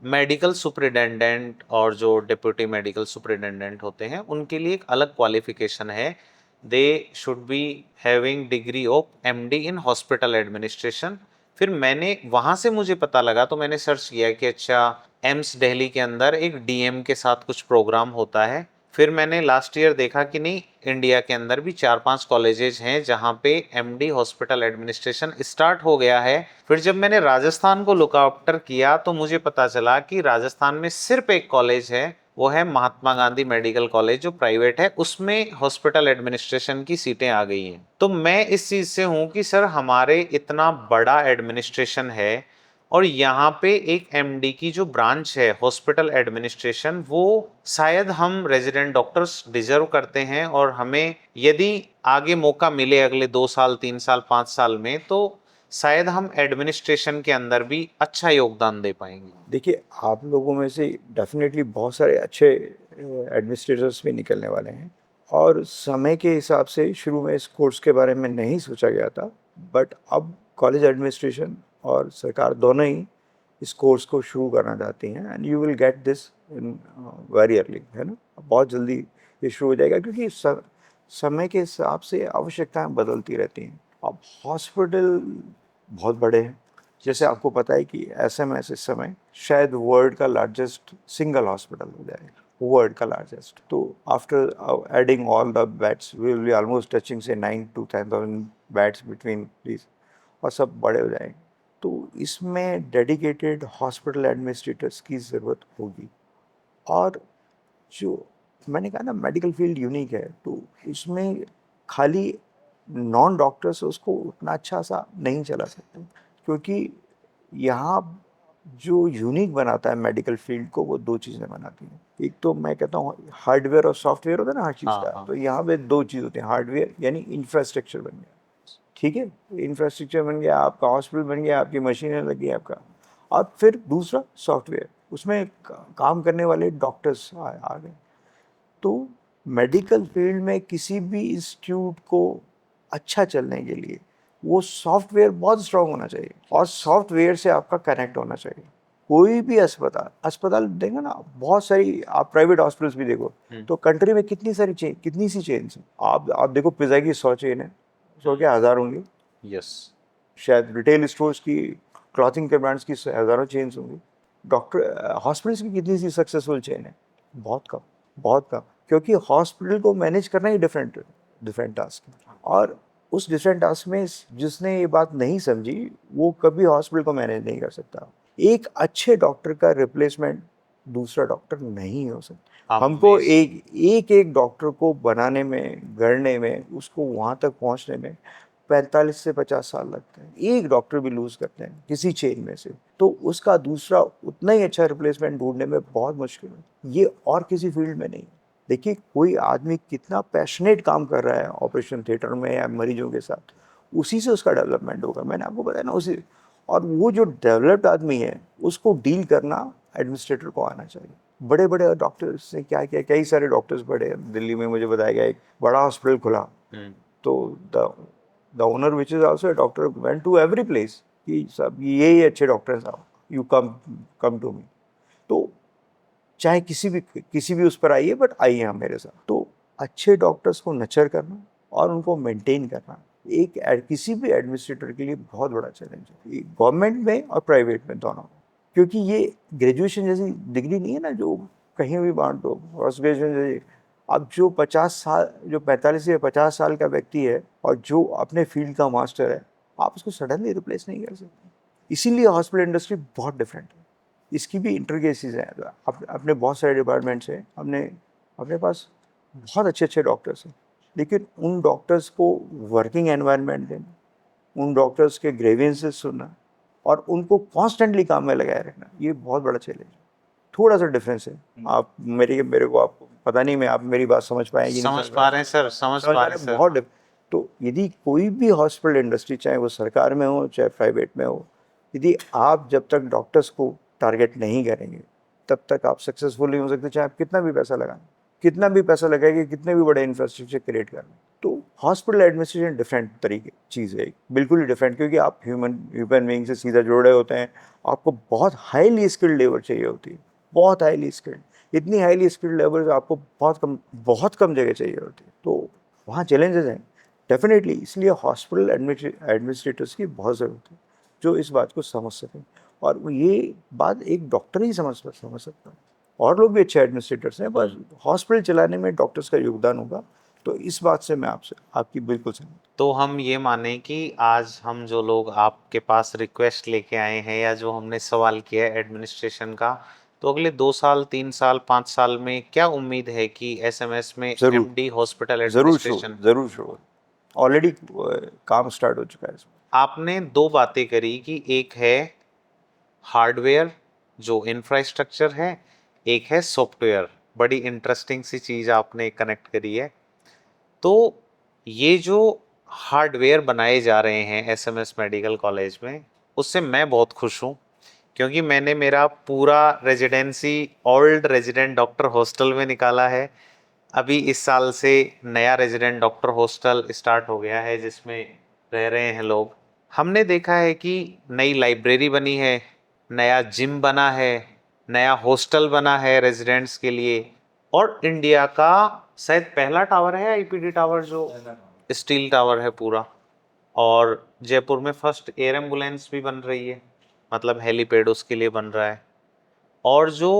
Speaker 3: मेडिकल सुपरिटेंडेंट और जो डिप्यूटी मेडिकल सुपरिटेंडेंट होते हैं उनके लिए एक अलग क्वालिफिकेशन है. They should be having degree of MD in hospital administration. फिर मैंने वहाँ से मुझे पता लगा तो मैंने सर्च किया कि अच्छा एम्स दिल्ली के अंदर एक डीएम के साथ कुछ प्रोग्राम होता है. फिर मैंने लास्ट ईयर देखा कि नहीं, इंडिया के अंदर भी 4-5 कॉलेजेस हैं जहाँ पे एमडी हॉस्पिटल एडमिनिस्ट्रेशन स्टार्ट हो गया है. फिर जब मैंने राजस्थान को लुक आफ्टर किया तो मुझे पता चला कि राजस्थान में सिर्फ एक कॉलेज है, वो है महात्मा गांधी मेडिकल कॉलेज जो प्राइवेट है, उसमें हॉस्पिटल एडमिनिस्ट्रेशन की सीटें आ गई हैं. तो मैं इस चीज़ से हूँ कि सर हमारे इतना बड़ा एडमिनिस्ट्रेशन है और यहाँ पे एक एमडी की जो ब्रांच है हॉस्पिटल एडमिनिस्ट्रेशन, वो शायद हम रेजिडेंट डॉक्टर्स डिजर्व करते हैं. और हमें यदि आगे मौका मिले अगले 2 साल 3 साल 5 साल में, तो शायद हम एडमिनिस्ट्रेशन के अंदर भी अच्छा योगदान दे पाएंगे.
Speaker 2: देखिए, आप लोगों में से डेफिनेटली बहुत सारे अच्छे एडमिनिस्ट्रेटर्स भी निकलने वाले हैं. और समय के हिसाब से शुरू में इस कोर्स के बारे में नहीं सोचा गया था, बट अब कॉलेज एडमिनिस्ट्रेशन और सरकार दोनों ही इस कोर्स को शुरू करना चाहती हैं. And you will get this in very early, है ना. बहुत जल्दी ये शुरू हो जाएगा क्योंकि समय के हिसाब से आवश्यकताएं बदलती रहती हैं. अब हॉस्पिटल बहुत बड़े हैं. जैसे आपको पता है कि एसएमएस इस समय शायद वर्ल्ड का लार्जेस्ट सिंगल हॉस्पिटल हो जाएगा, वर्ल्ड का लार्जेस्ट. तो after adding all the beds we will be almost touching say 9 to 10,000 beds between please, और सब बड़े हो जाएंगे. तो इसमें डेडिकेटेड हॉस्पिटल एडमिनिस्ट्रेटर्स की ज़रूरत होगी. और जो मैंने कहा ना, मेडिकल फील्ड यूनिक है, तो इसमें खाली नॉन डॉक्टर्स उसको उतना अच्छा सा नहीं चला सकते, क्योंकि यहाँ जो यूनिक बनाता है मेडिकल फील्ड को वो दो चीज़ें बनाती हैं. एक तो मैं कहता हूँ हार्डवेयर और सॉफ्टवेयर होता है ना हर चीज़
Speaker 3: हाँ,
Speaker 2: का.
Speaker 3: हाँ.
Speaker 2: तो यहाँ पे दो चीज़ होती हैं. हार्डवेयर यानी इंफ्रास्ट्रक्चर बन गया, ठीक है, इंफ्रास्ट्रक्चर बन गया, आपका हॉस्पिटल बन गया, आपकी मशीनें लगी आपका. और फिर दूसरा सॉफ्टवेयर, उसमें काम करने वाले डॉक्टर्स आ गए. तो मेडिकल फील्ड में किसी भी इंस्टीट्यूट को अच्छा चलने के लिए वो सॉफ्टवेयर बहुत स्ट्रांग होना चाहिए और सॉफ्टवेयर से आपका कनेक्ट होना चाहिए. कोई भी अस्पताल देंगे ना, बहुत सारी आप प्राइवेट हॉस्पिटल्स भी देखो तो कंट्री में कितनी सी चेन्स हैं. आप देखो, पिज़्ज़ा की 100 चेन है, 100 के 1000 होंगी.
Speaker 3: यस.
Speaker 2: शायद रिटेल स्टोर्स की, क्लॉथिंग के ब्रांड्स की हज़ारों चेन्स होंगी. डॉक्टर हॉस्पिटल्स की कितनी सी सक्सेसफुल चेन है? बहुत कम, बहुत कम. क्योंकि हॉस्पिटल को मैनेज करना ही डिफरेंट टास्क है. और उस डिफरेंट टास्क में जिसने ये बात नहीं समझी वो कभी हॉस्पिटल को मैनेज नहीं कर सकता. एक अच्छे डॉक्टर का रिप्लेसमेंट दूसरा डॉक्टर नहीं हो सकता।
Speaker 3: आप
Speaker 2: हमको
Speaker 3: बेस-
Speaker 2: एक डॉक्टर को बनाने में, गढ़ने में, उसको वहाँ तक पहुँचने में 45 से 50 साल लगते हैं। एक डॉक्टर भी लूज करते हैं किसी चेन में से, तो उसका दूसरा उतना ही अच्छा रिप्लेसमेंट ढूंढने में बहुत मुश्किल है। ये और किसी फील्ड में नहीं। देखिए कोई आदमी कितना पैशनेट काम कर रहा है ऑपरेशन थिएटर में या मरीजों के साथ, उसी से उसका डेवलपमेंट होगा। मैंने आपको बताया ना, उसी। और वो जो डेवलप्ड आदमी है उसको डील करना एडमिनिस्ट्रेटर को आना चाहिए। बड़े बड़े डॉक्टर्स ने क्या किया, कई सारे डॉक्टर्स बड़े, दिल्ली में मुझे बताया गया एक बड़ा हॉस्पिटल खुला, तो the owner which is also a doctor went to every place कि सब ये अच्छे डॉक्टर हैं साहब, यू कम टू मी। तो चाहे किसी भी उस पर आइए, बट आइए आप मेरे साथ। तो अच्छे डॉक्टर्स को नर्चर करना और उनको मेंटेन करना किसी भी एडमिनिस्ट्रेटर के लिए बहुत बड़ा चैलेंज है, गवर्नमेंट में और प्राइवेट में दोनों। क्योंकि ये ग्रेजुएशन जैसी डिग्री नहीं है ना जो कहीं भी बांट दो, पोस्ट ग्रेजुएशन जैसी। अब जो 50 साल, जो 45 या 50 साल का व्यक्ति है और जो अपने फील्ड का मास्टर है, आप उसको सडनली रिप्लेस नहीं कर सकते। इसीलिए हॉस्पिटल इंडस्ट्री बहुत डिफरेंट है। इसकी भी इंटरकेसेस हैं, अपने बहुत सारे डिपार्टमेंट्स हैं, अपने पास बहुत अच्छे अच्छे डॉक्टर्स हैं, लेकिन उन डॉक्टर्स को वर्किंग एनवायरनमेंट देना, उन डॉक्टर्स के ग्रेवियंसेस सुनना और उनको कॉन्स्टेंटली काम में लगाए रखना, ये बहुत बड़ा चैलेंज है। थोड़ा सा डिफरेंस है। आप मेरे को आपको पता नहीं, मैं आप मेरी बात समझ पाएंगे नहीं
Speaker 3: समझ पा रहे हैं सर, समझ
Speaker 2: समझ
Speaker 3: पा
Speaker 2: पा
Speaker 3: रहे
Speaker 2: रहे
Speaker 3: हैं
Speaker 2: हैं,
Speaker 3: सर।
Speaker 2: बहुत तो यदि कोई भी हॉस्पिटल इंडस्ट्री, चाहे वो सरकार में हो चाहे प्राइवेट में हो, यदि आप जब तक डॉक्टर्स को टारगेट नहीं करेंगे तब तक आप सक्सेसफुल नहीं हो सकते, चाहे आप कितना भी पैसा लगाएं, कितना भी पैसा लगाएंगे, कितने भी बड़े इंफ्रास्ट्रक्चर क्रिएट कर लें। तो हॉस्पिटल एडमिनिस्ट्रेशन डिफरेंट तरीके चीज़ है, बिल्कुल ही डिफरेंट, क्योंकि आप ह्यूमन बीइंग से सीधा जुड़े होते हैं। आपको बहुत हाईली स्किल्ड लेबर चाहिए होती है, बहुत हाईली स्किल्ड। इतनी हाईली स्किल्ड लेबर आपको बहुत कम जगह चाहिए होती है, तो वहाँ चैलेंजेस हैं डेफिनेटली। इसलिए हॉस्पिटल एडमिनिस्ट्रेटर्स की बहुत ज़रूरत है जो इस बात को समझ सकें, और ये बात एक डॉक्टर ही समझ सकता है। और लोग भी अच्छे एडमिनिस्ट्रेटर्स हैं, बस हॉस्पिटल चलाने में डॉक्टर्स का योगदान होगा। तो इस बात से मैं आपकी बिल्कुल सहमत।
Speaker 3: तो हम ये माने कि आज हम जो लोग आपके पास रिक्वेस्ट लेके आए हैं या जो हमने सवाल किया है एडमिनिस्ट्रेशन का, तो अगले 2 साल 3 साल 5 साल में क्या उम्मीद है कि एसएमएस में
Speaker 2: ज़रूर
Speaker 3: एमडी हॉस्पिटल
Speaker 2: ज़रूर
Speaker 3: एडमिनिस्ट्रेशन।
Speaker 2: ज़रूर ऑलरेडी काम स्टार्ट हो चुका है इसमें।
Speaker 3: आपने दो बातें करी कि एक है हार्डवेयर जो इंफ्रास्ट्रक्चर है, एक है सॉफ्टवेयर। बड़ी इंटरेस्टिंग सी चीज़ आपने कनेक्ट करी है। तो ये जो हार्डवेयर बनाए जा रहे हैं एसएमएस मेडिकल कॉलेज में, उससे मैं बहुत खुश हूँ, क्योंकि मैंने मेरा पूरा residency old resident doctor hostel में निकाला है। अभी इस साल से नया रेजिडेंट डॉक्टर हॉस्टल स्टार्ट हो गया है जिसमें रह रहे हैं लोग। हमने देखा है कि नई लाइब्रेरी बनी है, नया जिम बना है, नया हॉस्टल बना है रेजिडेंट्स के लिए, और इंडिया का शायद पहला टावर है आईपीडी टावर जो स्टील टावर है पूरा। और जयपुर में फर्स्ट एयर एम्बुलेंस भी बन रही है, मतलब हेलीपैड उसके लिए बन रहा है। और जो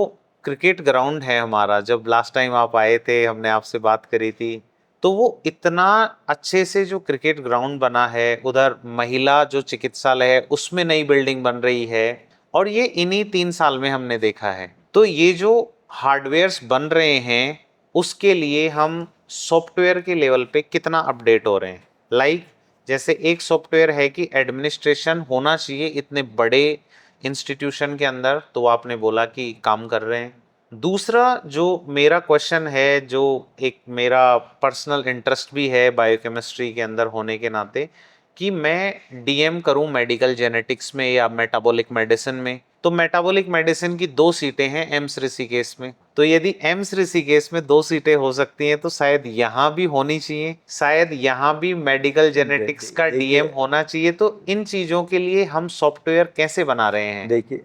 Speaker 3: क्रिकेट ग्राउंड है हमारा, जब लास्ट टाइम आप आए थे हमने आपसे बात करी थी, तो वो इतना अच्छे से जो क्रिकेट ग्राउंड बना है, उधर महिला जो चिकित्सालय है उसमें नई बिल्डिंग बन रही है, और ये इन्हीं 3 साल में हमने देखा है। तो ये जो हार्डवेयर्स बन रहे हैं उसके लिए हम सॉफ्टवेयर के लेवल पे कितना अपडेट हो रहे हैं। लाइक जैसे एक सॉफ्टवेयर है कि एडमिनिस्ट्रेशन होना चाहिए इतने बड़े इंस्टीट्यूशन के अंदर, तो आपने बोला कि काम कर रहे हैं। दूसरा जो मेरा क्वेश्चन है, जो एक मेरा पर्सनल इंटरेस्ट भी है बायोकेमिस्ट्री के अंदर होने के नाते, कि मैं डीएम करूं मेडिकल जेनेटिक्स में या मेटाबॉलिक मेडिसिन में, तो मेटाबॉलिक मेडिसिन की 2 सीटें हैं एम्स ऋषिकेश में। तो यदि एम्स ऋषिकेश में 2 सीटें हो सकती हैं, तो शायद यहाँ भी होनी चाहिए, शायद यहाँ भी मेडिकल जेनेटिक्स का डीएम होना चाहिए। तो इन चीज़ों के लिए हम सॉफ्टवेयर कैसे बना रहे हैं?
Speaker 2: देखिए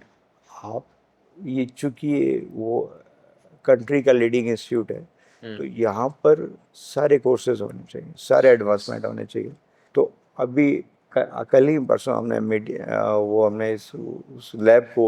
Speaker 2: आप, ये चूंकि वो कंट्री का लीडिंग इंस्टीट्यूट है, तो यहाँ पर सारे कोर्सेज होने चाहिए, सारे एडवांसमेंट होने चाहिए। तो अभी कल ही परसों हमने उस लैब को,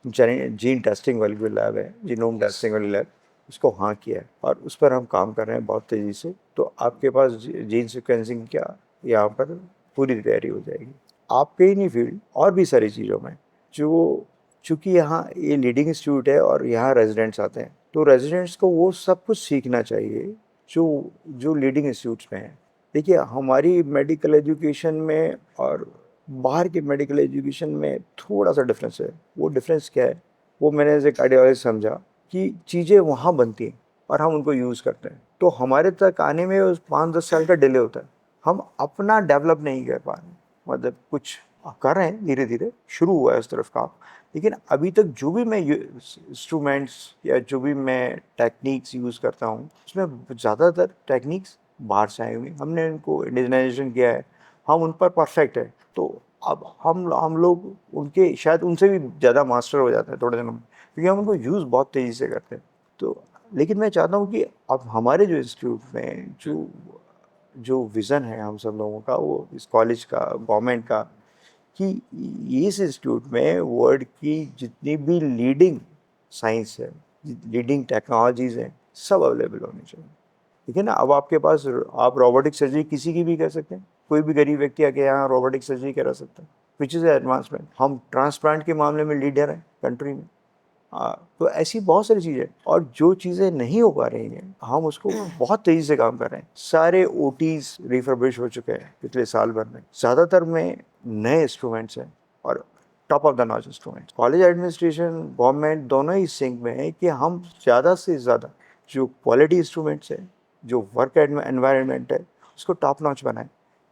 Speaker 2: जीन टेस्टिंग वाली जो लैब है, जीनोम टेस्टिंग वाली लैब, उसको हाँ किया है और उस पर हम काम कर रहे हैं बहुत तेज़ी से। तो आपके पास जीन सिक्वेंसिंग क्या यहाँ पर पूरी तैयारी हो जाएगी। आपके ही नहीं फील्ड और भी सारी चीज़ों में जो चूँकि यहाँ ये लीडिंग इंस्टीट्यूट है और यहाँ रेजिडेंट्स आते हैं, तो रेजिडेंट्स को वो सब कुछ सीखना चाहिए जो जो लीडिंग इंस्टीट्यूट्स में है। देखिए, हमारी मेडिकल एजुकेशन में और बाहर के मेडिकल एजुकेशन में थोड़ा सा डिफरेंस है। वो डिफरेंस क्या है, वो मैंने एज ए कार्डियोलॉजिस्ट समझा कि चीज़ें वहाँ बनती हैं और हम उनको यूज़ करते हैं, तो हमारे तक आने में उस 5-10 साल का डिले होता है। हम अपना डेवलप नहीं कर पा रहे, मतलब कुछ कर रहे हैं, धीरे धीरे शुरू हुआ है उस तरफ का, लेकिन अभी तक जो भी मैं इंस्ट्रूमेंट्स या जो भी मैं टेक्निक्स यूज़ करता हूँ, उसमें ज़्यादातर टेक्निक्स बाहर से आई हुई। हमने इनको इंडिजनाइजेशन किया है, हम उन पर परफेक्ट है, तो अब हम लोग उनके शायद उनसे भी ज़्यादा मास्टर हो जाते हैं थोड़े दिनों में, क्योंकि हम उनको यूज़ बहुत तेज़ी से करते हैं। तो लेकिन मैं चाहता हूँ कि अब हमारे जो इंस्टीट्यूट में जो विज़न है हम सब लोगों का, वो इस कॉलेज का, गवर्नमेंट का, कि इस इंस्टीट्यूट में वर्ल्ड की जितनी भी लीडिंग साइंस है, लीडिंग टेक्नोलॉजीज़ हैं, सब अवेलेबल होनी चाहिए। ठीक है ना। अब आपके पास आप रोबोटिक सर्जरी किसी की भी कर सकते हैं, कोई भी गरीब व्यक्ति आके यहाँ रोबोटिक सर्जरी करा सकता है, विच इज़ एडवांसमेंट। हम ट्रांसप्लांट के मामले में लीडर हैं कंट्री में। तो ऐसी बहुत सारी चीज़ें, और जो चीज़ें नहीं हो पा रही हैं हम उसको बहुत तेज़ी से काम कर रहे हैं। सारे ओटीज रिफर्बिश हो चुके हैं पिछले साल भर में, ज़्यादातर में नए इंस्ट्रूमेंट्स हैं और top of the notch instruments. College administration, government दोनों ही सिंक में है कि हम ज़्यादा से ज़्यादा जो क्वालिटी इंस्ट्रूमेंट्स है, जो वर्क एनवायरनमेंट है, उसको टॉप नॉच बनाएं,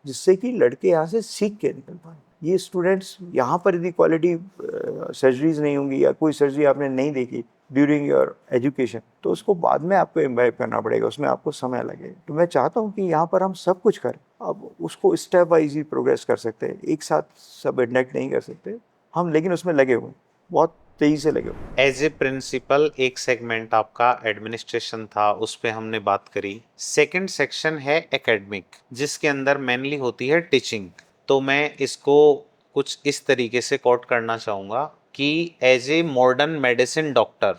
Speaker 2: जिससे कि लड़के यहाँ से सीख के निकल पाएँ। ये स्टूडेंट्स यहाँ पर यदि क्वालिटी सर्जरीज नहीं होंगी या कोई सर्जरी आपने नहीं देखी ड्यूरिंग योर एजुकेशन, तो उसको बाद में आपको इम्बाइब करना पड़ेगा, उसमें आपको समय लगेगा। तो मैं चाहता हूँ कि यहाँ पर हम सब कुछ करें। अब उसको स्टेप वाइज ही प्रोग्रेस कर सकते हैं, एक साथ सब इंडक्ट नहीं कर सकते हम, लेकिन उसमें लगे हुए, बहुत तेजी से लगे हुए।
Speaker 3: एज ए प्रिंसिपल एक सेगमेंट आपका एडमिनिस्ट्रेशन था, उस पर हमने बात करी। सेकंड सेक्शन है एकेडमिक, जिसके अंदर मेनली होती है टीचिंग। तो मैं इसको कुछ इस तरीके से कोट करना चाहूँगा कि as a modern medicine doctor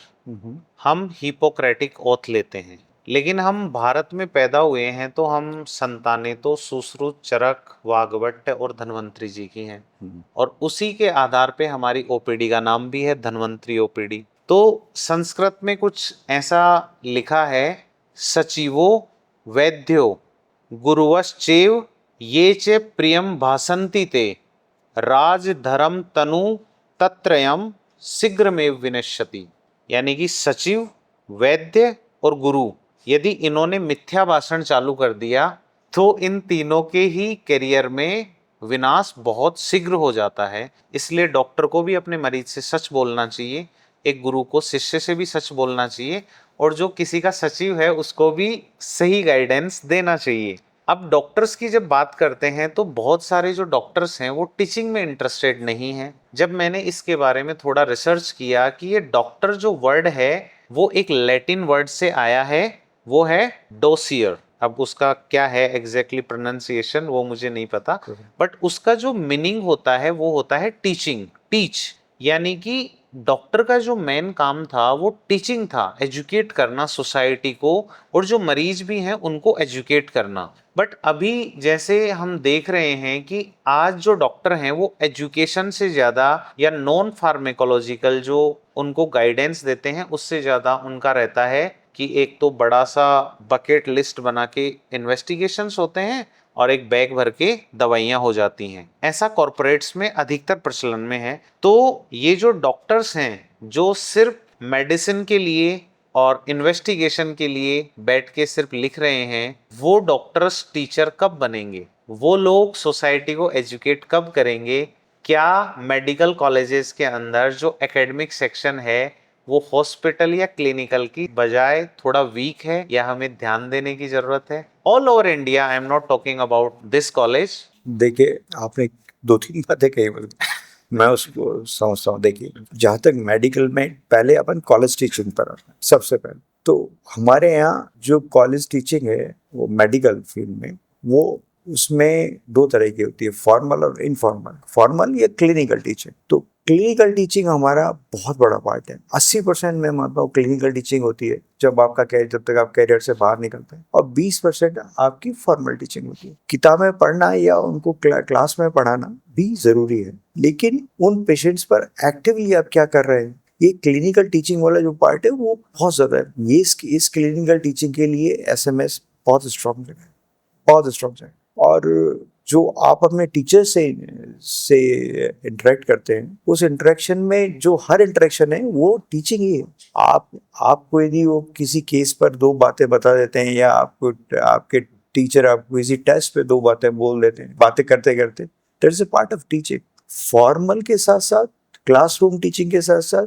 Speaker 3: हम हिपोक्रेटिक ओथ लेते हैं, लेकिन हम भारत में पैदा हुए हैं तो हम संतानें तो सुश्रुत, चरक, वाग्भट और धन्वंतरी जी की हैं, और उसी के आधार पे हमारी ओपीडी का नाम भी है धन्वंतरी ओपीडी। तो संस्कृत में कुछ ऐसा लिखा है, सचिवो वैद्यो गुरुवश्चैव ये च प्रियम भासन्ति ते राजधरम तनु तत्रयम शीघ्रमेव विनश्यति। यानी कि सचिव, वैद्य और गुरु, यदि इन्होंने मिथ्या भाषण चालू कर दिया तो इन तीनों के ही करियर में विनाश बहुत शीघ्र हो जाता है। इसलिए डॉक्टर को भी अपने मरीज से सच बोलना चाहिए, एक गुरु को शिष्य से भी सच बोलना चाहिए, और जो किसी का सचिव है उसको भी सही गाइडेंस देना चाहिए। अब डॉक्टर्स की जब बात करते हैं तो बहुत सारे जो डॉक्टर्स हैं वो टीचिंग में इंटरेस्टेड नहीं हैं। जब मैंने इसके बारे में थोड़ा रिसर्च किया कि ये डॉक्टर जो वर्ड है वो एक लैटिन वर्ड से आया है, वो है डोसियर। अब उसका क्या है एग्जैक्टली प्रोनाउंसिएशन वो मुझे नहीं पता, बट उसका जो मीनिंग होता है वो होता है टीचिंग, टीच। यानी कि डॉक्टर का जो मेन काम था वो टीचिंग था, एजुकेट करना सोसाइटी को, और जो मरीज भी हैं उनको एजुकेट करना। बट अभी जैसे हम देख रहे हैं कि आज जो डॉक्टर हैं वो एजुकेशन से ज़्यादा या नॉन फार्मेकोलॉजिकल जो उनको गाइडेंस देते हैं उससे ज़्यादा उनका रहता है कि एक तो बड़ा सा बकेट लिस्ट बना के इन्वेस्टिगेशंस होते हैं और एक बैग भर के दवाइयाँ हो जाती हैं। ऐसा कॉरपोरेट्स में अधिकतर प्रचलन में है। तो ये जो डॉक्टर्स हैं जो सिर्फ मेडिसिन के लिए और इन्वेस्टिगेशन के लिए बैठ के सिर्फ लिख रहे हैं, वो डॉक्टर्स टीचर कब बनेंगे? वो लोग सोसाइटी को एजुकेट कब करेंगे? क्या मेडिकल कॉलेजेस के अंदर जो एकेडमिक सेक्शन है वो हॉस्पिटल या क्लिनिकल की बजाय थोड़ा वीक है, या हमें ध्यान देने की जरूरत है? All over India, I am not talking about this college.
Speaker 2: देखिए, आपने 2-3 बातें कही, मैं उसको समझता हूँ। देखिए, जहाँ तक मेडिकल में पहले अपन कॉलेज टीचिंग पर आते हैं सबसे पहले, तो हमारे यहाँ जो कॉलेज टीचिंग है वो मेडिकल फील्ड में, वो उसमें 2 तरह की होती है, फॉर्मल और इनफॉर्मल। फॉर्मल या क्लिनिकल टीचिंग। तो क्लिनिकल टीचिंग हमारा बहुत बड़ा पार्ट है। 80% मैं मानता हूँ क्लिनिकल टीचिंग होती है जब तक आप कैरियर से बाहर निकलते हैं, और 20% आपकी फॉर्मल टीचिंग होती है। किताबें पढ़ना या उनको क्लास में पढ़ाना भी जरूरी है, लेकिन उन पेशेंट्स पर एक्टिवली आप क्या कर रहे हैं, ये क्लिनिकल टीचिंग वाला जो पार्ट है वो बहुत ज्यादा है। ये इस क्लिनिकल टीचिंग के लिए SMS बहुत स्ट्रॉन्ग जगह है, बहुत स्ट्रॉन्ग जगह। और जो आप अपने टीचर से इंटरेक्ट करते हैं, उस इंटरेक्शन में जो हर इंटरेक्शन है वो टीचिंग ही है। आपको यदि वो किसी केस पर 2 बातें बता देते हैं, या आपके टीचर आपको किसी टेस्ट पे 2 बातें बोल देते हैं, बातें करते करते, that is a part of teaching. Formal के साथ साथ, क्लासरूम टीचिंग के साथ साथ,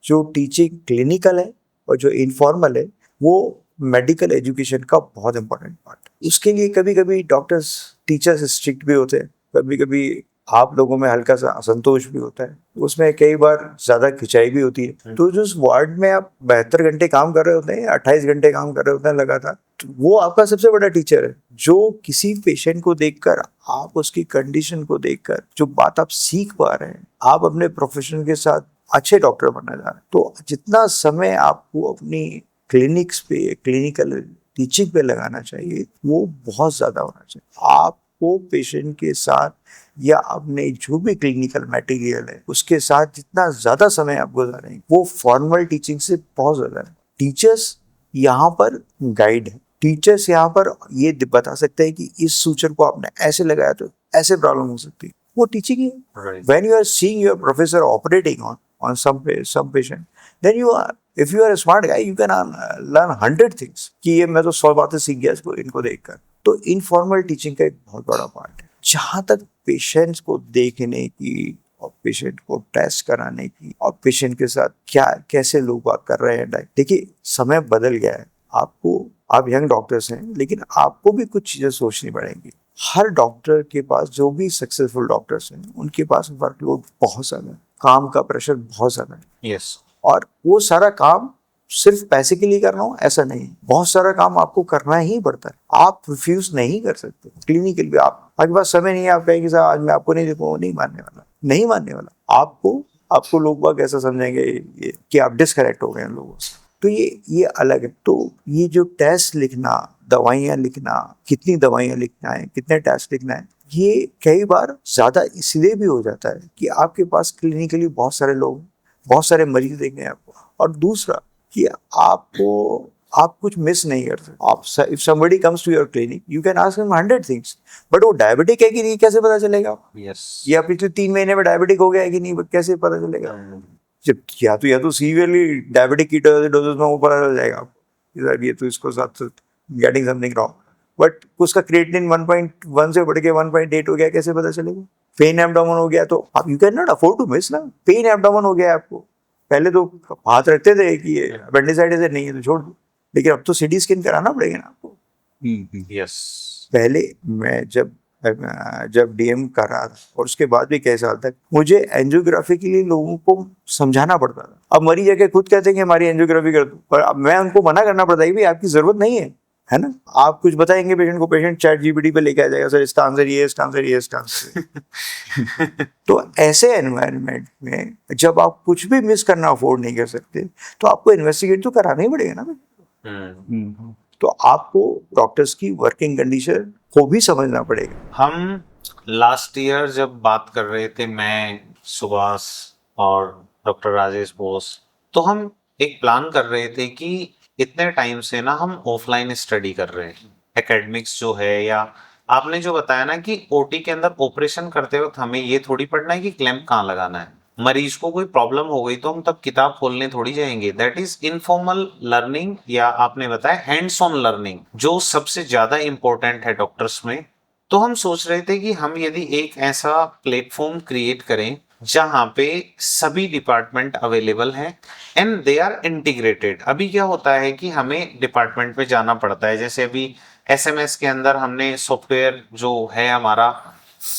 Speaker 2: जो टीचिंग क्लिनिकल है और जो इनफॉर्मल है, वो मेडिकल एजुकेशन का बहुत इंपॉर्टेंट पार्ट है। उसके लिए कभी कभी डॉक्टर्स टीचर्स स्ट्रिक्ट भी होते हैं, कभी कभी आप लोगों में हल्का सा असंतोष भी होता है, उसमें कई बार ज्यादा खिंचाई भी होती है। तो जो उस वार्ड में आप 72 घंटे काम कर रहे होते हैं, 28 घंटे काम कर रहे होते हैं लगातार, तो वो आपका सबसे बड़ा टीचर है। जो किसी पेशेंट को देखकर, आप उसकी कंडीशन को देखकर जो बात आप सीख पा रहे हैं, आप अपने प्रोफेशन के साथ अच्छे डॉक्टर बनना चाह रहे हैं, तो जितना समय आपको अपनी क्लिनिक्स पे, क्लिनिकल टीचिंग पे लगाना चाहिए, वो बहुत ज़्यादा होना चाहिए। आपको पेशेंट के साथ या अपने जो भी क्लिनिकल मटेरियल है उसके साथ जितना ज़्यादा समय आप गुजारेंगे, वो फॉर्मल टीचिंग से बहुत ज़्यादा है। टीचर्स यहाँ पर गाइड है। टीचर्स यहाँ पर ये बता सकते हैं कि इस सूचर को आपने ऐसे लगाया तो ऐसे प्रॉब्लम हो सकती है, वो टीचिंग ही है। When you are seeing your professor operating on some patient, then if you are a smart guy, you can learn 100 things कि ये मैं तो 100 बातें सीख गया इनको देखकर। तो इनफॉर्मल टीचिंग का एक बहुत बड़ा पार्ट है। जहाँ तक पेशेंट्स को देखने की और पेशेंट को टेस्ट कराने की और पेशेंट के साथ कैसे लोग बात कर रहे हैं, देखिए समय बदल गया है। आप यंग डॉक्टर्स हैं, लेकिन आपको भी कुछ चीजें सोचनी पड़ेंगी। हर डॉक्टर के पास, जो भी सक्सेसफुल डॉक्टर्स हैं, उनके पास वर्कलोड बहुत ज्यादा है, काम का प्रेशर बहुत ज्यादा है।
Speaker 3: यस।
Speaker 2: और वो सारा काम सिर्फ पैसे के लिए करना हो ऐसा नहीं, बहुत सारा काम आपको करना ही पड़ता है। आप रिफ्यूज नहीं कर सकते। क्लिनिकल भी आपके पास समय नहीं है, आप कहेंगे साहब आज मैं आपको नहीं देखूंगा, नहीं मानने वाला। आपको लोग बाग ऐसा समझेंगे कि आप डिस्कनेक्ट हो गए हैं लोगों से। तो ये अलग है। तो ये जो टेस्ट लिखना, दवाइयाँ लिखना, कितनी दवाइयाँ लिखना है, कितने टेस्ट लिखना है, ये कई बार ज्यादा इसलिए भी हो जाता है कि आपके पास क्लिनिकली बहुत सारे लोग, बहुत सारे मरीज देखने हैं आपको। और दूसरा कि आप कुछ मिस नहीं कर सकते। If somebody comes to your clinic, you can ask him 100 things, but वो डायबिटिक है कि नहीं कैसे पता चलेगा? या पिछले 3 महीने में डायबिटिक हो गया है कि नहीं कैसे पता चलेगा? जब या तो सीवियरली डायबिटिक कीटोसिस में वो पता चल जाएगा आपको, ये तो इसको साथ गेटिंग समथिंग रॉन्ग। बट उसका क्रिएटिनिन 1.1 से बढ़ के 1.8 हो गया, कैसे पता चलेगा? पेन एब्डोमेन हो गया, तो आप you cannot afford to miss ना। पेन एब्डोमेन हो गया आपको, पहले तो हाथ रखते थे कि ये अपेंडिसाइटिस है, नहीं है तो छोड़ दो, लेकिन अब तो सीटी स्कैन कराना पड़ेगा ना आपको।
Speaker 3: यस।
Speaker 2: पहले मैं जब डीएम कर रहा था, और उसके बाद भी कई साल तक मुझे एंजियोग्राफी के लिए लोगों को समझाना पड़ता था। अब मरीज आके खुद कहते हैं कि हमारी एंजियोग्राफी कर दो, पर अब मैं उनको मना करना पड़ता है कि भाई आपकी जरूरत नहीं है ना। आप कुछ बताएंगे पेशेंट को, पेशेंट चैट जीपीटी पे लेके आ जाएगा, सर इसका आंसर ये, इसका आंसर ये, इसका आंसर। तो ऐसे एनवायरनमेंट में जब आप कुछ भी मिस करना अफोर्ड नहीं कर सकते, तो आपको इन्वेस्टिगेट तो कराना ही पड़ेगा ना। तो आपको डॉक्टर्स की वर्किंग कंडीशन को भी समझना पड़ेगा।
Speaker 3: हम लास्ट ईयर जब बात कर रहे थे, मैं, सुभाष और डॉक्टर राजेश बोस, तो हम एक प्लान कर रहे थे कि इतने टाइम से ना हम ऑफलाइन स्टडी कर रहे हैं, एकेडमिक्स जो है, या आपने जो बताया ना कि ओटी के अंदर ऑपरेशन करते वक्त हमें ये थोड़ी पढ़ना है कि क्लैंप कहाँ लगाना है। मरीज को कोई प्रॉब्लम हो गई तो हम तब किताब खोलने थोड़ी जाएंगे। दैट इज इनफॉर्मल लर्निंग, या आपने बताया हैंड्स ऑन लर्निंग, जो सबसे ज्यादा इंपॉर्टेंट है डॉक्टर्स में। तो हम सोच रहे थे कि हम यदि एक ऐसा प्लेटफॉर्म क्रिएट करें जहां पे सभी डिपार्टमेंट अवेलेबल हैं एंड दे आर इंटीग्रेटेड। अभी क्या होता है कि हमें डिपार्टमेंट पे जाना पड़ता है, जैसे अभी एसएमएस के अंदर हमने सॉफ्टवेयर जो है हमारा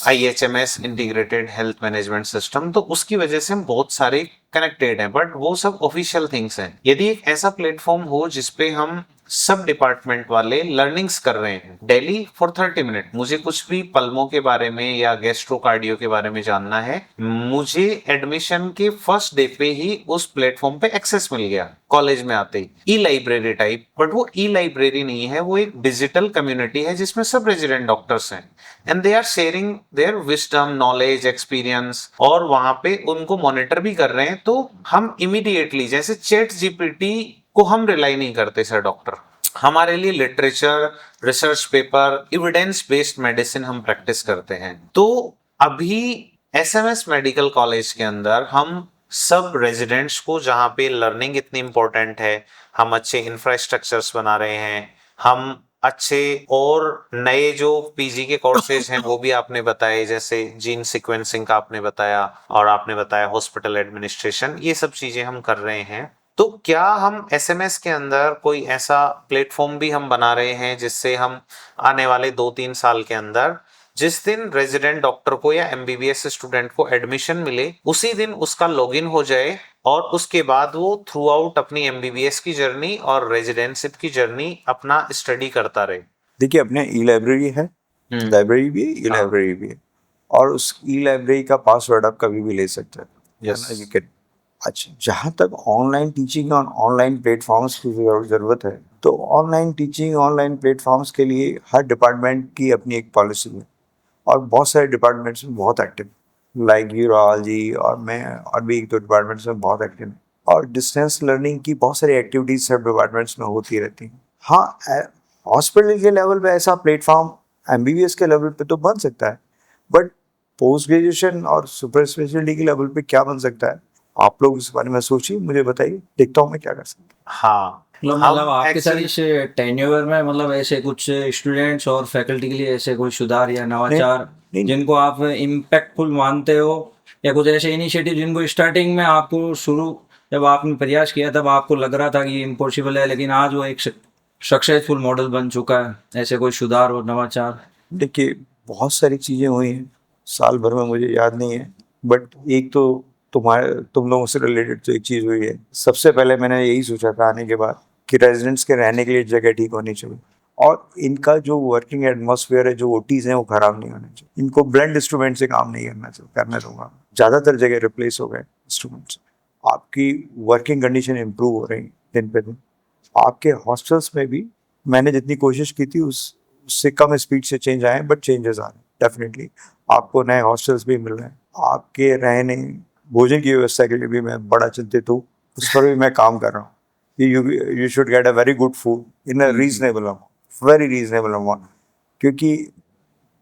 Speaker 3: IHMS integrated health management system, तो उसकी वजह से हम बहुत सारे कनेक्टेड हैं, बट वो सब ऑफिशियल थिंग्स हैं। यदि एक ऐसा प्लेटफॉर्म हो जिसपे हम सब डिपार्टमेंट वाले लर्निंग्स कर रहे हैं डेली फॉर 30 मिनट। मुझे कुछ भी पल्मों के बारे में या गैस्ट्रोकार्डियो के बारे में जानना है, मुझे एडमिशन के फर्स्ट डे पे ही उस प्लेटफॉर्म पे एक्सेस मिल गया कॉलेज में आते ही। ई लाइब्रेरी टाइप, बट वो ई लाइब्रेरी नहीं है, वो एक डिजिटल कम्युनिटी है जिसमें सब रेजिडेंट डॉक्टर्स हैं and they are sharing their wisdom, knowledge, experience, और वहां पे उनको मॉनिटर भी कर रहे हैं। तो हम इमीडिएटली, जैसे चैट जीपीटी को हम रिलाई नहीं करते सर डॉक्टर, हमारे लिए literature, research paper, evidence based medicine हम प्रैक्टिस करते हैं। तो अभी एसएमएस मेडिकल कॉलेज के अंदर हम सब रेजिडेंट्स को, जहाँ पे लर्निंग इतनी इंपॉर्टेंट है, हम अच्छे इंफ्रास्ट्रक्चर्स बना रहे हैं, हम अच्छे और नए जो पीजी के कोर्सेज हैं वो भी आपने बताए, जैसे जीन सीक्वेंसिंग का आपने बताया, और आपने बताया हॉस्पिटल एडमिनिस्ट्रेशन, ये सब चीजें हम कर रहे हैं। तो क्या हम एसएमएस के अंदर कोई ऐसा प्लेटफॉर्म भी हम बना रहे हैं जिससे हम आने वाले 2-3 साल के अंदर, जिस दिन रेजिडेंट डॉक्टर को या एमबीबीएस स्टूडेंट को एडमिशन मिले, उसी दिन उसका लॉगिन हो जाए और उसके बाद वो थ्रू आउट अपनी एमबीबीएस की जर्नी और रेजिडेंटशिप की जर्नी अपना स्टडी करता रहे?
Speaker 2: देखिए, अपने ई लाइब्रेरी है, लाइब्रेरी भी है, ई लाइब्रेरी भी है, और उस ई लाइब्रेरी का पासवर्ड आप कभी भी ले सकते हैं।
Speaker 3: Yes.
Speaker 2: You can. अच्छा, जहाँ तक ऑनलाइन टीचिंग और ऑनलाइन प्लेटफॉर्म्स की ज़रूरत है, तो ऑनलाइन टीचिंग, ऑनलाइन प्लेटफॉर्म्स के लिए हर डिपार्टमेंट की अपनी एक पॉलिसी है, और बहुत सारे डिपार्टमेंट्स में बहुत एक्टिव, लाइक यूरोलॉजी, और मैं और भी 1-2 डिपार्टमेंट्स में बहुत एक्टिव है, और डिस्टेंस लर्निंग की बहुत सारी एक्टिविटीज सब डिपार्टमेंट्स में होती रहती हैं। हाँ, हॉस्पिटल के लेवल पे ऐसा प्लेटफॉर्म एमबीबीएस के लेवल पे तो बन सकता है, बट पोस्ट ग्रेजुएशन और सुपर स्पेशलिटी के लेवल पे क्या बन सकता है, आप लोग इस बारे में सोचिए, मुझे बताइए, देखता हूँ मैं क्या कर सकता हूँ।
Speaker 3: हाँ,
Speaker 1: मतलब आपके साथ इस टेन्योर में मतलब ऐसे कुछ स्टूडेंट्स और फैकल्टी के लिए ऐसे कोई सुधार या नवाचार
Speaker 2: नहीं।
Speaker 1: जिनको आप इम्पैक्टफुल मानते हो, या कुछ ऐसे इनिशिएटिव जिनको स्टार्टिंग में आपको शुरू जब आपने प्रयास किया तब आपको लग रहा था कि ये इम्पॉसिबल है, लेकिन आज वो एक सक्सेसफुल मॉडल बन चुका है, ऐसे कोई सुधार और नवाचार?
Speaker 2: देखिए, बहुत सारी चीज़ें हुई हैं साल भर में, मुझे याद नहीं है, बट एक तो तुम लोगों से रिलेटेड तो एक चीज़ हुई है। सबसे पहले मैंने यही सोचा था आने के बाद कि रेजिडेंट्स के रहने के लिए जगह ठीक होनी चाहिए, और इनका जो वर्किंग एटमॉस्फेयर है, जो ओटीज़ हैं, वो ख़राब नहीं होने चाहिए। इनको ब्लेंड इंस्ट्रूमेंट से काम नहीं करने दूंगा। ज़्यादातर जगह रिप्लेस हो गए इंस्ट्रूमेंट से, आपकी वर्किंग कंडीशन इम्प्रूव हो रही दिन पे दिन। आपके हॉस्टल्स में भी मैंने जितनी कोशिश की थी उससे कम स्पीड से चेंज आए, बट चेंजेस आ रहे हैं डेफिनेटली। आपको नए हॉस्टल्स भी मिल रहे हैं, आपके रहने भोजन की व्यवस्था के लिए भी मैं बड़ा चिंतित हूँ, उस पर भी मैं काम कर रहा हूँ कि you should get a very good food in a reasonable amount, very reasonable amount, क्योंकि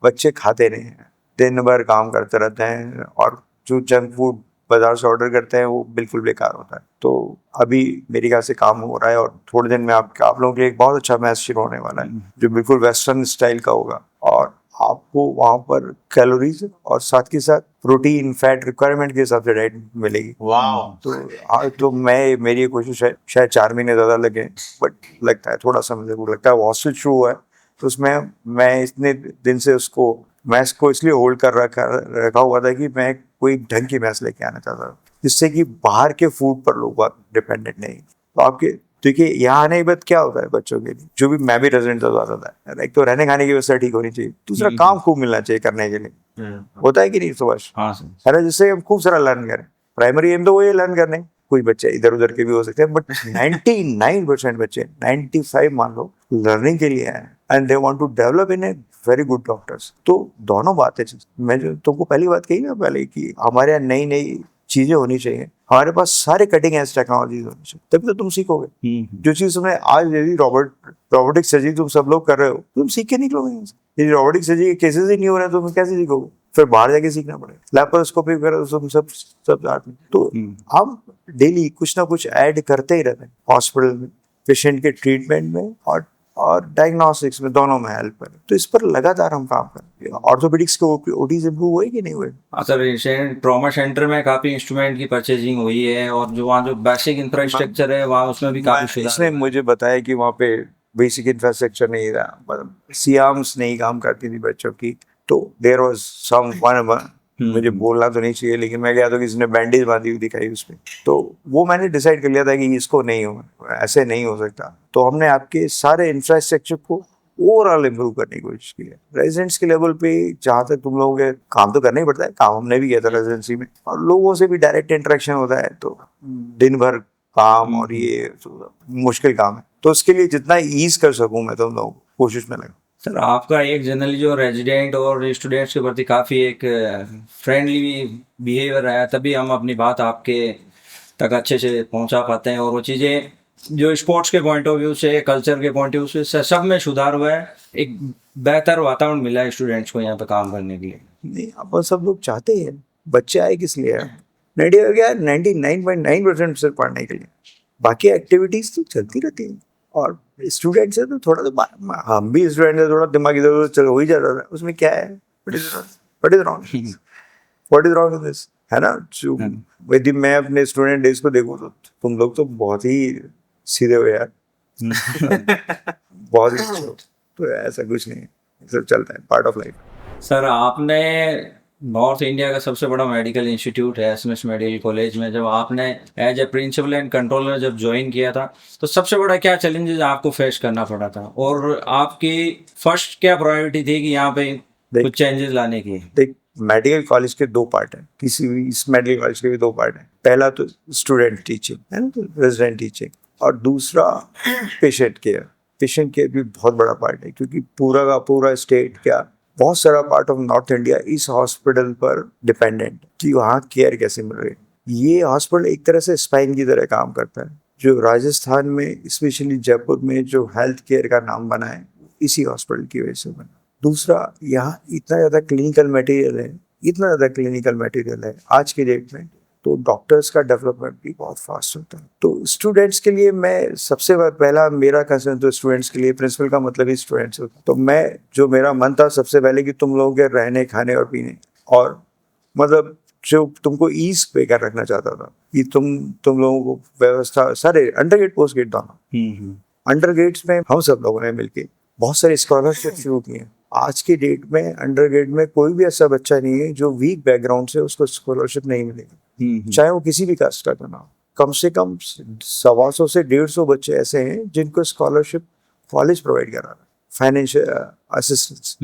Speaker 2: बच्चे खाते नहीं हैं, दिन भर काम करते रहते हैं, और जो जंक फूड बाजार से ऑर्डर करते हैं वो बिल्कुल बेकार होता है। तो अभी मेरे ख्याल से काम हो रहा है, और थोड़े दिन में आप लोगों के लिए एक बहुत अच्छा मैच शुरू होने वाला है जो बिल्कुल वेस्टर्न स्टाइल का होगा, और आपको वहाँ पर कैलोरीज और साथ के साथ प्रोटीन, फैट रिक्वायरमेंट के हिसाब से डाइट मिलेगी। तो मेरी ये कोशिश है, शायद 4 महीने ज़्यादा लगे, बट लगता है थोड़ा सा, मुझे लगता है हॉस्टल शुरू हुआ है तो उसमें मैं इतने दिन से मैथ्स को इसलिए होल्ड कर रखा हुआ था कि मैं कोई ढंग की मैथ्स लेके आना चाहता था, जिससे कि बाहर के फूड पर लोग डिपेंडेंट नहीं। तो आपके देखिए, यहाँ आने के बाद क्या होता है बच्चों के लिए, जो भी मैं भी रेजिडेंट ज़्यादा था, एक तो रहने खाने की व्यवस्था ठीक होनी चाहिए, दूसरा काम खूब मिलना चाहिए करने के लिए, होता है कि नहीं सुभाष?
Speaker 1: हाँ
Speaker 2: सर, जिससे हम खूब सारा लर्न करें। प्राइमरी एम तो वही लर्न करने, कोई बच्चे इधर उधर के भी हो सकते हैं, बट 99% बच्चे, 95 मान लो, लर्निंग के लिए आए, and they want to develop in a very good doctors. तो दोनों बातें, मैं जो तुमको पहली बात कही ना पहले, कि हमारे यहाँ नई नई चीजें होनी चाहिए, हमारे पास सारे कटिंग एज टेक्नोलॉजीज होनी चाहिए, तभी तो तुम सीखोगे। जो चीज तुम्हें आज यदि रोबोटिक्स सर्जरी तुम सब लोग कर रहे हो, तुम सीख के निकलोगे। यदि रोबोटिक्स सर्जरी के केसेस ही नहीं हो रहे तो तुम कैसे सीखोगे? फिर बाहर जाके सीखना पड़ेगा। लैप्रोस्कोपी वगैरह तुम सब साथ में, तो हम डेली कुछ ना कुछ ऐड करते ही रहते हैं हॉस्पिटल में, पेशेंट के ट्रीटमेंट में और डायग्नोस्टिक्स में, दोनों में हेल्प करें। तो इस पर लगातार हम काम करें। ऑर्थोपेडिक्स के ओटीज इंप्रूव हुए कि नहीं हुए?
Speaker 1: सर, रिसेंट ट्रॉमा सेंटर में काफी इंस्ट्रूमेंट की परचेजिंग हुई है, और जो वहाँ जो बेसिक इंफ्रास्ट्रक्चर है वहाँ उसमें भी काफी सुधार।
Speaker 2: इसने मुझे बताया कि वहाँ पे बेसिक इंफ्रास्ट्रक्चर नहीं रहा, मतलब सियाम्स नहीं काम करती थी बच्चों की, तो देयर वाज मुझे बोलना तो नहीं चाहिए, लेकिन मैं गया तो किसी ने बैंडेज बांधी हुई दिखाई उस पर, तो वो मैंने डिसाइड कर लिया था कि इसको नहीं हो, ऐसे नहीं हो सकता। तो हमने आपके सारे इंफ्रास्ट्रक्चर को ओवरऑल इम्प्रूव करने की कोशिश की है। रेजिडेंट्स के लेवल पे जहाँ तक तुम लोगों के काम तो करना ही पड़ता है, काम हमने भी किया था रेजिडेंसी में, और लोगों से भी डायरेक्ट इंटरेक्शन होता है, तो दिन भर काम और ये मुश्किल काम है। तो उसके लिए जितना ईज कर सकूं मैं तुम लोगों को कोशिश में लगा।
Speaker 1: सर आपका एक जनरली जो रेजिडेंट और स्टूडेंट्स के प्रति काफ़ी एक फ्रेंडली बिहेवियर रहा है, तभी हम अपनी बात आपके तक अच्छे से पहुंचा पाते हैं। और वो चीज़ें जो स्पोर्ट्स के पॉइंट ऑफ व्यू से, कल्चर के पॉइंट ऑफ व्यू से सब में सुधार हुआ है। एक बेहतर वातावरण मिला है स्टूडेंट्स को यहाँ पे काम करने के लिए।
Speaker 2: नहीं, अपन सब लोग चाहते हैं, बच्चे आए किस लिए आए? 99.9% सिर्फ पढ़ने के लिए, बाकी एक्टिविटीज तो चलती रहती हैं। और स्टूडेंट से तो थोड़ा तो हम भी स्टूडेंट से थोड़ा दिमाग इधर उधर चलो हो ही जा रहा है, उसमें क्या है? What is wrong in this, है ना? जो यदि मैं अपने स्टूडेंट डेज को देखूं तो तुम लोग तो बहुत ही सीधे हो यार। बहुत ही अच्छे हो। तो ऐसा कुछ नहीं है, सब चलता है, पार्ट ऑफ लाइफ।
Speaker 1: सर आपने नॉर्थ इंडिया का सबसे बड़ा मेडिकल इंस्टीट्यूट है एसएमएस मेडिकल कॉलेज में, जब आपने as a principal and controller जब ज्वाइन किया था, तो सबसे बड़ा क्या चैलेंजेस आपको फेस करना पड़ा था, और आपकी फर्स्ट क्या प्रायोरिटी थी कि यहाँ पे कुछ चेंजेस लाने की?
Speaker 2: देख, मेडिकल कॉलेज के दो पार्ट हैं, किसी भी इस मेडिकल कॉलेज के भी दो पार्ट हैं। पहला तो स्टूडेंट टीचिंग है ना, तो रेजिडेंट टीचिंग, और दूसरा पेशेंट केयर। पेशेंट केयर भी बहुत बड़ा पार्ट है, क्योंकि पूरा का पूरा स्टेट क्या बहुत सारा पार्ट ऑफ नॉर्थ इंडिया इस हॉस्पिटल पर डिपेंडेंट कि वहाँ केयर कैसे मिल रही है। ये हॉस्पिटल एक तरह से स्पाइन की तरह काम करता है। जो राजस्थान में स्पेशली जयपुर में जो हेल्थ केयर का नाम बना है, इसी हॉस्पिटल की वजह से बना। दूसरा, यहाँ इतना ज़्यादा क्लिनिकल मटेरियल है आज की डेट में, तो डॉक्टर्स का डेवलपमेंट भी बहुत फास्ट होता है। तो स्टूडेंट्स के लिए मैं सबसे पहला मेरा कंसर्न तो स्टूडेंट्स के लिए, प्रिंसिपल का मतलब ही स्टूडेंट्स होता है। तो मैं जो मेरा मन था सबसे पहले कि तुम लोगों के रहने खाने और पीने, और मतलब जो तुमको ईज पे कर रखना चाहता था कि तुम लोगों को व्यवस्था, सारे अंडर ग्रेड पोस्ट ग्रेड दोनों, अंडर ग्रेड्स में हम सब लोगों ने मिलकर बहुत सारे स्कॉलरशिप शुरू किए हैं। आज की डेट में अंडर ग्रेड में कोई भी ऐसा बच्चा नहीं है जो वीक बैकग्राउंड से उसको स्कॉलरशिप नहीं मिलेगी, चाहे वो किसी भी कास्ट का क्यों ना हो। कम से कम 125 से 150 बच्चे ऐसे हैं जिनको स्कॉलरशिप कॉलेज प्रोवाइड करा रहा है, फाइनेंशियल असिस्टेंस।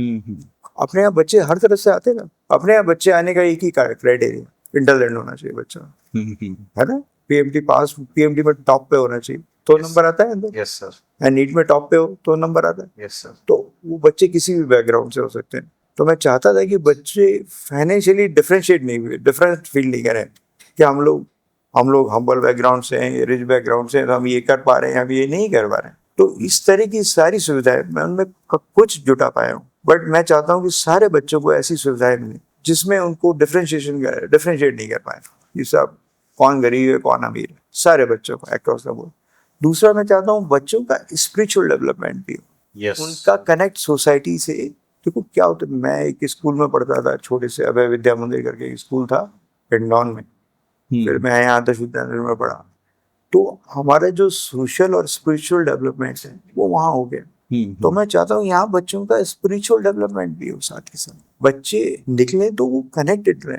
Speaker 2: अपने यहाँ बच्चे हर तरफ से आते हैं ना, अपने यहाँ बच्चे आने का एक ही क्राइटेरिया, इंटेलिजेंट होना चाहिए बच्चा, है ना? पीएमटी पास, पीएमटी में टॉप पे होना चाहिए तो नंबर आता है अंदर।
Speaker 3: Yes sir.
Speaker 2: एंड नीट में टॉप पे हो तो नंबर आता है।
Speaker 3: Yes sir.
Speaker 2: तो वो बच्चे किसी भी बैकग्राउंड से हो सकते हैं। तो मैं चाहता था कि बच्चे फाइनेंशियली डिफरेंशिएट नहीं हुए, डिफरेंट फील नहीं करें कि हम लोग हम्बल बैकग्राउंड से हैं, रिच बैकग्राउंड से हैं, तो हम ये कर पा रहे हैं, हम ये नहीं कर पा रहे हैं। तो इस तरह की सारी सुविधाएं मैं उनमें कुछ जुटा पाया हूँ, बट मैं चाहता हूँ कि सारे बच्चों को ऐसी सुविधाएं मिले जिसमें उनको डिफरेंशिएट नहीं कर पाए, ये सब कौन गरीब है कौन अमीर है, सारे बच्चों को अक्रॉस द बोर्ड। दूसरा, मैं चाहता हूँ बच्चों का स्पिरिचुअल डेवलपमेंट भी हो,
Speaker 3: यस।
Speaker 2: उनका कनेक्ट सोसाइटी से। देखो क्या होता है, मैं एक स्कूल में पढ़ता था, छोटे से अभय विद्या मंदिर करके एक स्कूल था हिंडौन में, फिर मैं यहाँ आदर्श विद्यालय में पढ़ा। तो हमारे जो सोशल और स्पिरिचुअल डेवलपमेंट है वो वहाँ हो गया। तो मैं चाहता हूँ यहाँ बच्चों का स्पिरिचुअल डेवलपमेंट भी हो, साथ ही साथ बच्चे निकले तो वो कनेक्टेड रहे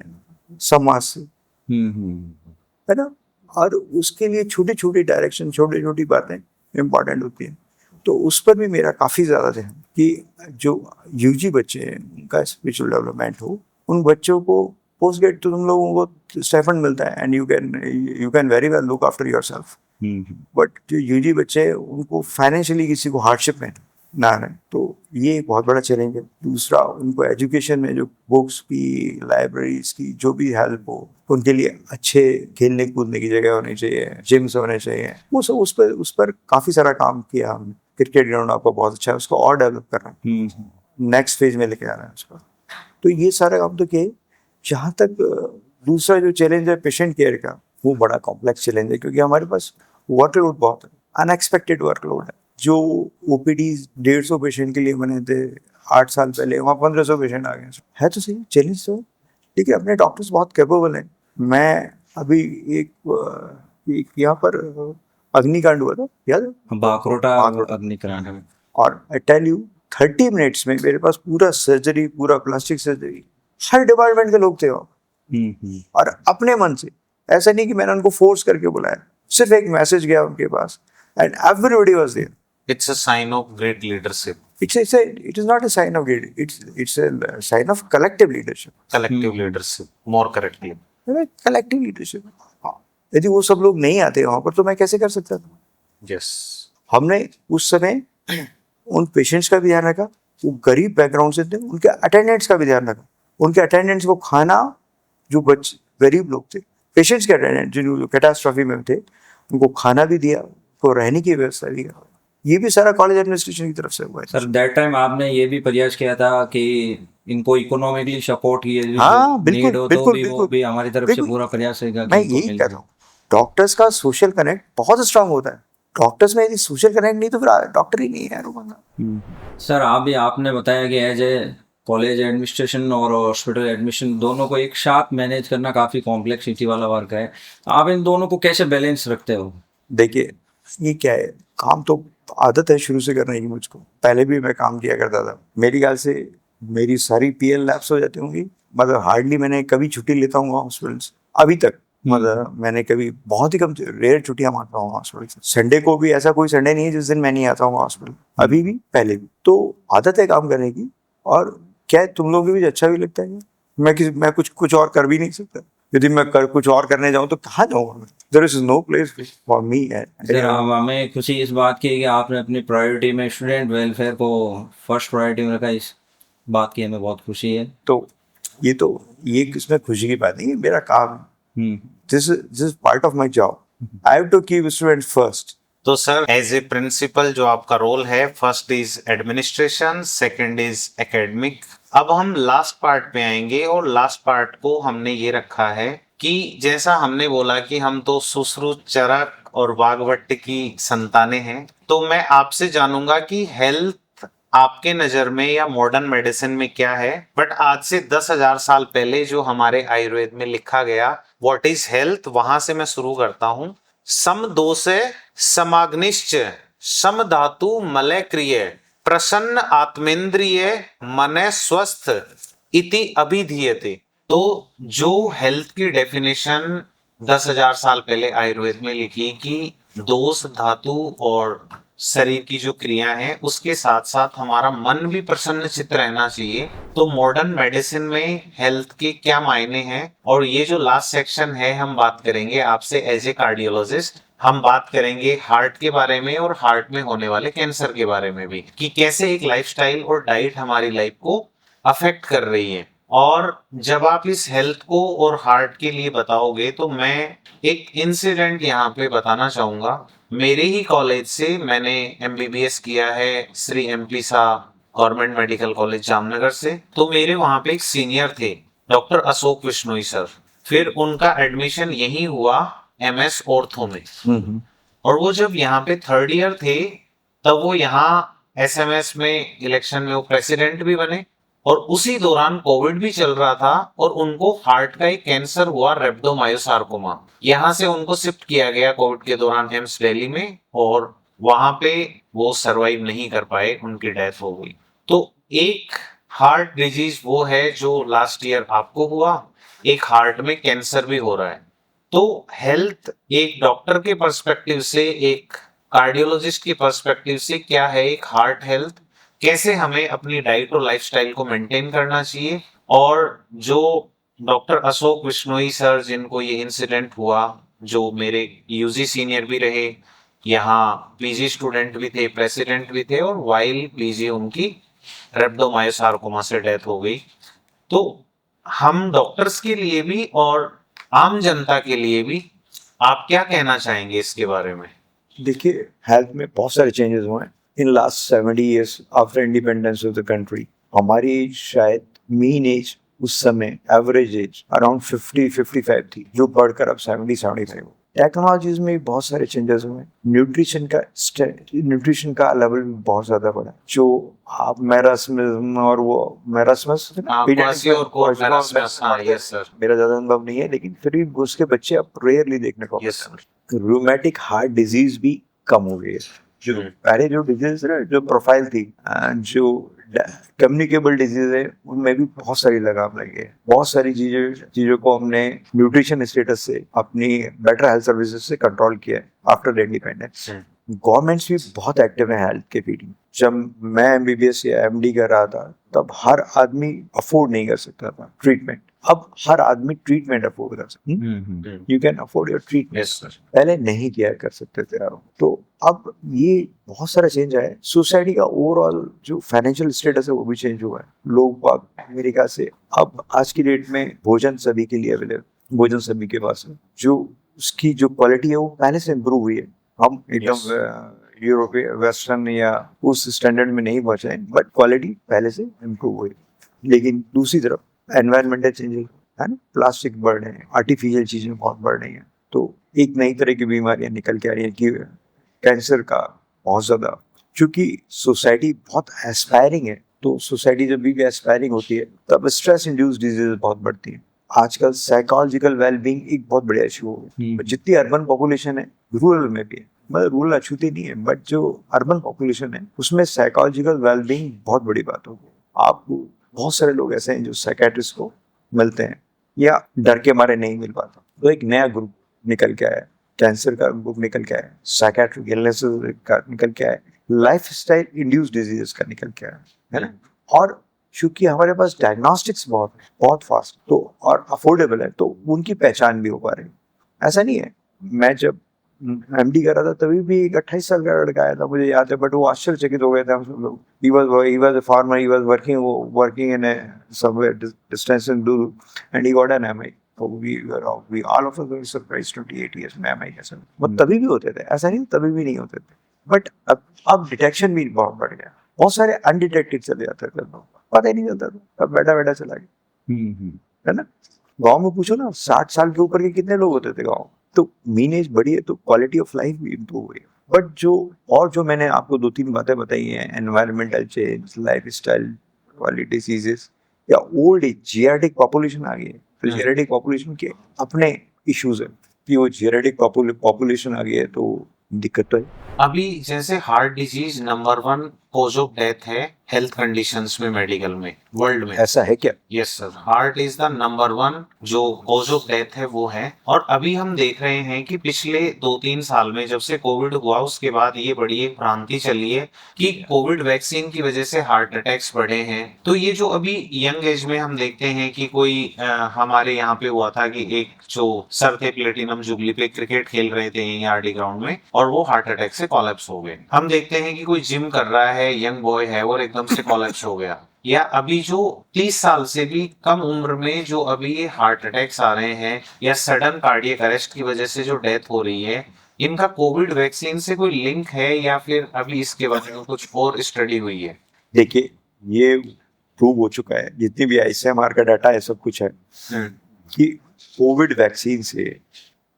Speaker 2: समाज से, है ना? और उसके लिए छोटी छोटी डायरेक्शन, छोटी छोटी बातें इम्पॉर्टेंट होती हैं। तो उस पर भी मेरा काफ़ी ज़्यादा ध्यान कि जो यूजी बच्चे हैं उनका स्पिरिचुअल डेवलपमेंट हो। उन बच्चों को पोस्ट ग्रेड तो तुम लोगों को स्टाइपेंड मिलता है and you can very well look after yourself, but जो यूजी बच्चे हैं उनको फाइनेंशियली किसी को हार्डशिप में ना रहे, तो ये एक बहुत बड़ा चैलेंज है। दूसरा, उनको एजुकेशन में जो बुक्स की, लाइब्रेरीज की जो भी हेल्प हो, उनके लिए अच्छे खेलने कूदने की जगह होनी चाहिए, जिम्स होने चाहिए, वो सब उस पर काफ़ी सारा काम किया हमने। क्रिकेट ग्राउंड आपका बहुत अच्छा है, उसको और डेवलप कर रहे हैं, नेक्स्ट फेज में लेके आ रहे हैं उसको। तो ये सारे काम तो किए। जहाँ तक दूसरा जो चैलेंज है पेशेंट केयर का, वो बड़ा कॉम्प्लेक्स चैलेंज है, क्योंकि हमारे पास वर्कलोड बहुत है, अनएक्सपेक्टेड वर्कलोड है। जो ओपीडी 150 पेशेंट के लिए बने थे 8 साल पहले, वहाँ 1500 पेशेंट आ गए है। तो सही चैलेंज तो, लेकिन अपने डॉक्टर्स बहुत कैपेबल हैं। मैं अभी एक यहाँ पर अग्निकांड हुआ था, याद है?
Speaker 1: बाकरोटा अग्निकांड।
Speaker 2: और आई टेल यू 30 मिनट्स में मेरे पास पूरा सर्जरी, पूरा प्लास्टिक सर्जरी हर डिपार्टमेंट के लोग थे वहाँ, और अपने मन से, ऐसा नहीं कि मैंने उनको फोर्स करके बुलाया, सिर्फ एक मैसेज गया उनके पास and everybody was there.
Speaker 3: It's a sign of great leadership,
Speaker 2: It is not a sign of greed. It's a sign of collective leadership.
Speaker 3: collective leadership, more correctly.
Speaker 2: Collective leadership. यदि वो सब लोग नहीं आते वहां पर तो मैं कैसे कर सकता था.
Speaker 3: Yes.
Speaker 2: हमने उस समय उन पेशेंट्स का भी ध्यान रखा, वो गरीब बैकग्राउंड से थे, उनके अटेंडेंट्स का भी ध्यान रखा. उनके अटेंडेंट्स को खाना, जो बच्चे गरीब लोग थे, पेशेंट्स के अटेंडेंट जो कैटास्ट्रॉफी में थे, उनको खाना भी दिया, उनको रहने की व्यवस्था भी की. ये भी सारा कॉलेज एडमिनिस्ट्रेशन की तरफ से हुआ है.
Speaker 1: सर दैट टाइम आपने ये भी प्रयास किया था कि इनको इकोनॉमिकली सपोर्ट की
Speaker 2: हाँ, बिल्कुल,
Speaker 1: नीड हो तो
Speaker 2: बिल्कुल,
Speaker 1: भी वो
Speaker 2: बिल्कुल,
Speaker 1: भी हमारी तरफ से
Speaker 2: बिल्कुल.
Speaker 1: पूरा प्रयास रहेगा कि
Speaker 2: मैं
Speaker 1: इनको
Speaker 2: यही
Speaker 1: मिल
Speaker 2: कह रहा हूँ, डॉक्टर्स का सोशल कनेक्ट बहुत स्ट्रांग होता है. डॉक्टर्स में यदि सोशल कनेक्ट नहीं तो फिर डॉक्टर ही नहीं है यार वो बंदा.
Speaker 1: सर आपने बताया कि एज ए कॉलेज एडमिनिस्ट्रेशन और हॉस्पिटल एडमिशन दोनों को एक साथ मैनेज करना काफ़ी कॉम्प्लेक्सिटी वाला वर्क है. आप इन दोनों को कैसे बैलेंस रखते हो?
Speaker 2: देखिए, ये क्या है, काम तो आदत है शुरू से करने की मुझको. पहले भी मैं काम किया करता था. मेरी ख्याल से मेरी सारी पीएल लैब्स हो जाती होंगी. मतलब हार्डली मैंने कभी छुट्टी लेता हूँ हॉस्पिटल से अभी तक. मतलब मैंने कभी बहुत ही कम रेयर छुट्टियां मारता हूँ हॉस्पिटल से. संडे को भी ऐसा कोई संडे नहीं है जिस दिन मैं नहीं आता हूँ हॉस्पिटल. अभी भी, पहले भी. तो आदत है काम करने की. और क्या है, तुम लोगों को भी अच्छा भी लगता है. मैं कुछ और कर भी नहीं सकता. यदि मैं कुछ और करने जाऊँ तो कहाँ जाऊँगा. There is no place for me.
Speaker 1: Sir हमें खुशी इस बात की है कि आपने अपनी प्रायोरिटी में स्टूडेंट वेलफेयर को फर्स्ट प्रायोरिटी में रखा. इस बात की हमें बहुत खुशी है.
Speaker 2: तो ये किसमें खुशी की बात नहीं है, मेरा काम है. This is part of my job. I have to keep student first.
Speaker 3: तो सर एज ए प्रिंसिपल जो आपका रोल है, first is administration, second is academic. अब हम लास्ट पार्ट पे आएंगे और लास्ट पार्ट को हमने ये रखा है कि जैसा हमने बोला कि हम तो सुश्रुत, चरक और वाग्भट की संतानें हैं, तो मैं आपसे जानूंगा कि हेल्थ आपके नजर में या मॉडर्न मेडिसिन में क्या है. बट आज से 10,000 साल पहले जो हमारे आयुर्वेद में लिखा गया व्हाट इज हेल्थ, वहां से मैं शुरू करता हूं. सम दोषे समाग्निश्च सम धातु मलय क्रिय प्रसन्न आत्मेंद्रिय मने स्वस्थ इति अभिधीयते. तो जो हेल्थ की डेफिनेशन 10,000 साल पहले आयुर्वेद में लिखी कि दोष, धातु और शरीर की जो क्रिया है उसके साथ साथ हमारा मन भी प्रसन्न चित्त रहना चाहिए, तो मॉडर्न मेडिसिन में हेल्थ के क्या मायने हैं. और ये जो लास्ट सेक्शन है हम बात करेंगे आपसे एज ए कार्डियोलॉजिस्ट. हम बात करेंगे हार्ट के बारे में और हार्ट में होने वाले कैंसर के बारे में भी, कि कैसे एक लाइफस्टाइल और डाइट हमारी लाइफ को अफेक्ट कर रही है. और जब आप इस हेल्थ को और हार्ट के लिए बताओगे तो मैं एक इंसिडेंट यहाँ पे बताना चाहूंगा. मेरे ही कॉलेज से मैंने एमबीबीएस किया है Shri MP Shah government medical college Jamnagar से. तो मेरे वहां पे एक सीनियर थे डॉक्टर अशोक विश्नोई सर. फिर उनका एडमिशन यही हुआ एमएस ऑर्थो में. और वो जब यहाँ पे थर्ड ईयर थे तब वो यहाँ एसएमएस में इलेक्शन में वो प्रेसिडेंट भी बने. और उसी दौरान कोविड भी चल रहा था और उनको हार्ट का एक कैंसर हुआ, रेब्डोमायोसार्कोमा. यहाँ से उनको शिफ्ट किया गया कोविड के दौरान एम्स दिल्ली में और वहां पे वो सरवाइव नहीं कर पाए, उनकी डेथ हो गई. तो एक हार्ट डिजीज वो है जो लास्ट ईयर आपको हुआ, एक हार्ट में कैंसर भी हो रहा है. तो हेल्थ एक डॉक्टर के पर्सपेक्टिव से, एक कार्डियोलॉजिस्ट के पर्सपेक्टिव से क्या है एक हार्ट हेल्थ, कैसे हमें अपनी डाइट और लाइफस्टाइल को मेंटेन करना चाहिए. और जो डॉक्टर अशोक विश्नोई सर जिनको ये इंसिडेंट हुआ, जो मेरे यूजी सीनियर भी रहे, यहाँ पीजी स्टूडेंट भी थे, प्रेसिडेंट भी थे, और वाइल पीजी उनकी रेब्डोमायोसार्कोमा से डेथ हो गई. तो हम डॉक्टर्स के लिए भी और आम जनता के लिए भी आप क्या कहना चाहेंगे इसके बारे में?
Speaker 2: देखिए, हेल्थ में बहुत सारे चेंजेस हुए हैं in last 70 years after independence of the country. हमारी शायद मीन एज उस समय, एवरेज एज अराउंड 50-55 थी, जो बढ़कर अब 70-75 हो. टेक्नोलॉजीज में भी बहुत सारे चेंजेस हुए. न्यूट्रिशन का लेवल भी बहुत ज्यादा बढ़ा. जो आप मेरा ज्यादा अनुभव नहीं है, लेकिन फिर भी उसके बच्चे अब रेयरली देखने को रूमेटिक हार्ट डिजीज भी कम हो गई है. जो पहले जो डिजीज जो प्रोफाइल थी, जो कम्युनिकेबल डिजीज है, उनमें भी बहुत सारी लगाम लगी है। बहुत सारी चीजों को हमने न्यूट्रिशन स्टेटस से, अपनी बेटर हेल्थ सर्विसेज से कंट्रोल किया है आफ्टर इंडिपेंडेंस। गवर्नमेंट्स भी बहुत एक्टिव है हेल्थ के फील्ड में। जब मैं एमबीबीएस या एमडी कर रहा था तब हर आदमी अफोर्ड नहीं कर सकता था ट्रीटमेंट। अब हर आदमी ट्रीटमेंट अफोर्ड कर सकता है। You can afford your treatment. पहले नहीं किया कर सकते थे आप। तो अब ये बहुत सारा चेंज आया है। सोसाइटी का ओवरऑल जो फाइनेंशियल स्टेटस है वो भी चेंज हुआ है। लोग अमेरिका से अब आज की डेट में भोजन सभी के लिए अवेलेबल, भोजन सभी के पास है। जो उसकी जो क्वालिटी है वो पहले से इम्प्रूव हुई है। हम एकदम यूरोपीय वेस्टर्न या उस स्टैंडर्ड में नहीं पहुंचे, बट क्वालिटी पहले से इम्प्रूव हुई। लेकिन दूसरी तरफ एनवायरमेंटल चेंजेस है ना, प्लास्टिक बढ़ रहे हैं, आर्टिफिशियल चीजें बहुत बढ़ रही हैं, तो एक नई तरह की बीमारियां निकल के आ रही हैं कि कैंसर का बहुत ज्यादा। क्योंकि सोसाइटी बहुत एस्पायरिंग है, तो सोसाइटी जब भी एस्पायरिंग होती है तब स्ट्रेस इंड्यूस्ड डिजीज बहुत बढ़ती है। आजकल साइकोलॉजिकल वेलबींग एक बहुत बड़ा इशू हो गया। जितनी अर्बन पॉपुलेशन है, रूरल में भी है, मतलब रूरल अछूती नहीं है, बट जो अर्बन पॉपुलेशन है उसमें साइकोलॉजिकल वेलबींग बहुत बड़ी बात होगी। आपको बहुत सारे लोग ऐसे हैं जो साइकेट्रिस्ट को मिलते हैं या डर के मारे नहीं मिल पाता, तो एक नया ग्रुप निकल के आया, कैंसर का ग्रुप निकल के आया, साइकेट्रिक इलनेसेस का निकल के आया, लाइफ स्टाइल इंड्यूस्ड डिजीजेस का निकल के आया, है ना। और चूंकि हमारे पास डायग्नोस्टिक्स बहुत फास्ट तो और अफोर्डेबल है, तो उनकी पहचान भी हो पा रही है। ऐसा नहीं है, मैं जब एमडी कर रहा था तभी भी एक 28 साल का लड़का आया था, मुझे याद है, बट वो आश्चर्यचकित हो गए थे हम सब लोग। he was a farmer, he was working in a somewhere distance in Dulu, and he got an MI. So we all of us were surprised 28 years में MI कैसे। वो तभी भी होते थे, ऐसा नहीं तभी भी नहीं होते थे, बट अब डिटेक्शन भी बहुत बढ़ गया। बहुत सारे अनडिटेक्टेड चले जाते थे लोग, पता ही नहीं चलता था, अब बैठा चला गया, है ना। गाँव में पूछो ना, 60 साल के ऊपर के कितने लोग होते थे गाँव, तो मीन एज बढ़ी है तो क्वालिटी ऑफ लाइफ भी इम्प्रूव हुई है। बट जो मैंने आपको 2-3 बातें बताई हैं, एनवायरमेंटल चेंज, लाइफ स्टाइल वाली डिसीजेस या ओल्ड एज, जियाटिक पॉपुलेशन आ गई है, तो जियाटिक पॉपुलेशन के अपने इश्यूज है कि वो जियाटिक पॉपुलेशन आ गई है तो दिक्कत तो है।
Speaker 3: अभी जैसे heart disease number 1 cause of death है हेल्थ कंडीशंस में, मेडिकल में, वर्ल्ड में।
Speaker 2: ऐसा है क्या?
Speaker 3: Yes sir, heart is the number 1 जो कॉज ऑफ डेथ है वो है। और अभी हम देख रहे हैं कि पिछले 2-3 साल में जब से कोविड हुआ उसके बाद ये बड़ी एक भ्रांति चली है कि कोविड वैक्सीन की वजह से हार्ट अटैक्स बढ़े हैं। तो ये जो अभी यंग एज में हम देखते हैं कि कोई हमारे यहाँ पे हुआ था कि एक जो सर थे प्लेटिनम जुबली पे क्रिकेट खेल रहे थे यहीं आरडी ग्राउंड में, और वो हार्ट अटैक से कोलैप्स हो गए। हम देखते हैं कि कोई जिम कर रहा है, यंग बॉय है, और एकदम से कोलैप्स हो गया। या अभी जो 30 साल से भी कम उम्र में जो अभी ये हार्ट अटैक्स आ रहे हैं या सडन कार्डियक अरेस्ट की वजह से जो डेथ हो रही है, इनका कोविड वैक्सीन से कोई लिंक है या फिर अभी इसके बारे में कुछ और स्टडी हुई है?
Speaker 2: देखिए, ये प्रूव हो चुका है, जितनी भी आईसीएमआर का डाटा है सब कुछ है कि कोविड वैक्सीन से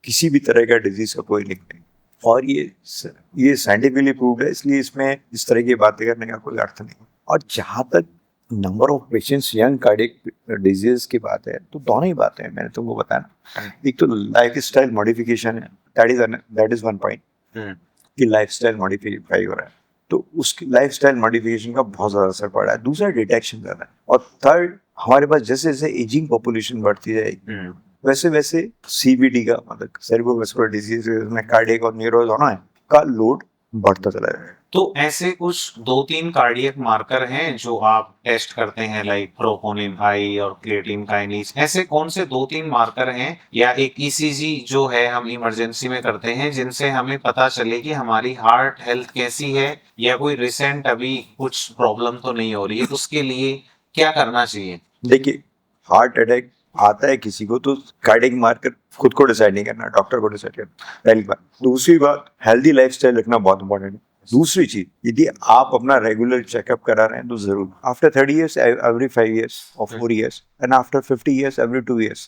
Speaker 2: किसी भी तरह का डिजीज का कोई लिंक नहीं, और ये साइंटिफिकली प्रूव्ड है, इसलिए इसमें इस तरह की बातें करने का कोई अर्थ नहीं। और जहाँ तक number of patients young cardiac disease की बात है, तो दोनों ही बातें हैं, मैंने तुमको बताया ना। एक तो लाइफ स्टाइल मॉडिफिकेशन है, दैट इज वन पॉइंट कि लाइफ स्टाइल मॉडिफाई हो रहा है, तो उसकी लाइफ स्टाइल मॉडिफिकेशन का बहुत ज़्यादा असर पड़ रहा है। दूसरा डिटेक्शन ज़्यादा है, और थर्ड हमारे पास जैसे जैसे एजिंग पॉपुलेशन बढ़ती जाएगी वैसे वैसे सीबीडी का, मतलब सेरेब्रोवास्कुलर डिजीज में कार्डियक और न्यूरो दोनों है का लोड बढ़ता चला जाएगा।
Speaker 3: तो ऐसे कुछ 2-3 कार्डियक मार्कर हैं जो आप टेस्ट करते हैं, लाइक प्रोपोनिन आई और क्रिएटिन काइनेज, ऐसे कौन से 2-3 मार्कर हैं या एक ईसीजी जो है हम इमरजेंसी में करते हैं जिनसे हमें पता चले कि हमारी हार्ट हेल्थ कैसी है या कोई रिसेंट अभी कुछ प्रॉब्लम तो नहीं हो रही है, उसके लिए क्या करना चाहिए?
Speaker 2: देखिए, हार्ट अटैक आता है किसी को तो कार्डियक मार्कर खुद को डिसाइड नहीं करना, डॉक्टर को डिसाइड करना, पहली बात। दूसरी बात, हेल्दी लाइफस्टाइल रखना बहुत इंपॉर्टेंट है। दूसरी चीज, यदि आप अपना रेगुलर चेकअप करा रहे हैं तो जरूर after 30 years every 5 years or 4 years and after 50 years every 2 years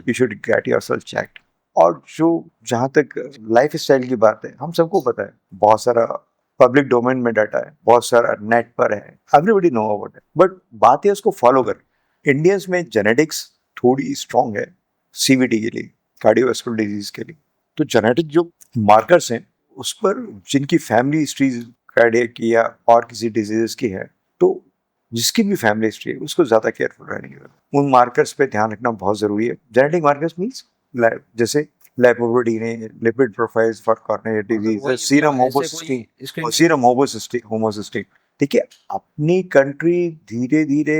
Speaker 2: you should get yourself checked। और जो जहाँ तक लाइफ स्टाइल की बात है, हम सबको पता है, बहुत सारा पब्लिक डोमेन में डाटा है, बहुत सारा नेट पर है, everybody know about it, but बात है उसको फॉलो कर। इंडियंस में जेनेटिक्स थोड़ी स्ट्रॉन्ग है सीवीटी के लिए, कार्डियोवास्कुलर डिजीज के लिए, तो जेनेटिक जो मार्कर्स हैं उस पर जिनकी फैमिली हिस्ट्री कार्डियक की या और किसी डिजीज की है, तो जिसकी भी फैमिली हिस्ट्री है उसको ज़्यादा केयरफुल रहने की जरूरत है। उन मार्कर्स पे ध्यान रखना बहुत ज़रूरी है। जेनेटिक मार्कर्स मीन्स जैसे lipoprotein, lipid profiles for cornea disease, serum homocysteine और सीरम होमोसिस्टीन। ठीक है, अपनी कंट्री धीरे धीरे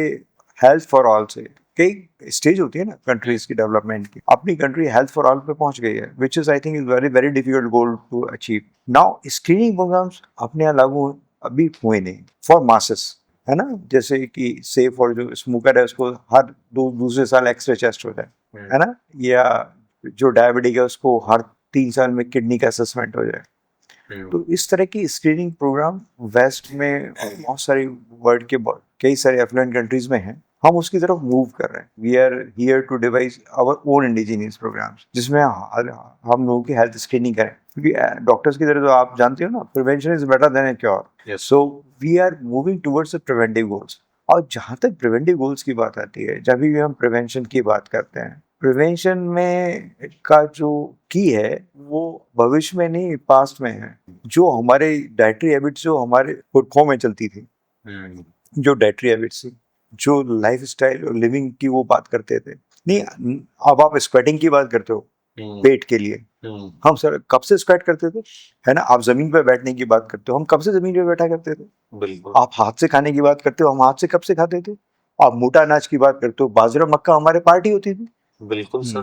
Speaker 2: हेल्थ फॉर ऑल से, कई स्टेज होती है ना कंट्रीज की डेवलपमेंट की, अपनी कंट्री हेल्थ फॉर ऑल पे पहुंच गई है, which is I think is very very difficult goal to achieve. Now screening programs अपने यहाँ लागू अभी हुए नहीं फॉर मासेस, है ना, जैसे कि सेफ और जो स्मोकर है उसको हर दूसरे साल एक्सरे चेस्ट हो जाए, है ना, या जो डायबिटिक है उसको हर 3 साल में किडनी का असेसमेंट हो जाए। तो इस तरह की स्क्रीनिंग प्रोग्राम वेस्ट में बहुत सारी वर्ल्ड के कई सारे एफ्लुएंट कंट्रीज में हैं। हम उसकी तरफ मूव कर रहे हैं। We are here to devise our own indigenous programs जिसमें हम लोगों की हेल्थ स्क्रीनिंग करें, क्योंकि डॉक्टर्स की तरह तो आप जानते हो ना, prevention is better than a cure. So we are moving towards preventive goals. और जहाँ तक प्रिवेंटिव गोल्स की बात आती है, जब भी हम प्रिवेंशन की बात करते हैं, प्रिवेंशन में का जो की है वो भविष्य में नहीं पास्ट में है। जो हमारे डाइटरी हैबिट्स जो हमारे पुरखों में चलती थी, जो डाइटरी हैबिट्स थी, जो लाइफ स्टाइल और लिविंग की वो बात करते थे, नहीं अब आप स्क्वेटिंग की बात करते हो पेट के लिए, हम सर कब से स्क्वेट करते थे, है ना। आप जमीन पे बैठने की बात करते हो, हम कब से जमीन पे बैठा करते थे।
Speaker 3: बिल्कुल।
Speaker 2: आप हाथ से खाने की बात करते हो, हम हाथ से कब से खाते थे। आप मोटा अनाज की बात करते हो, बाजरा मक्का हमारे पार्टी होती थी।
Speaker 3: बिल्कुल सर।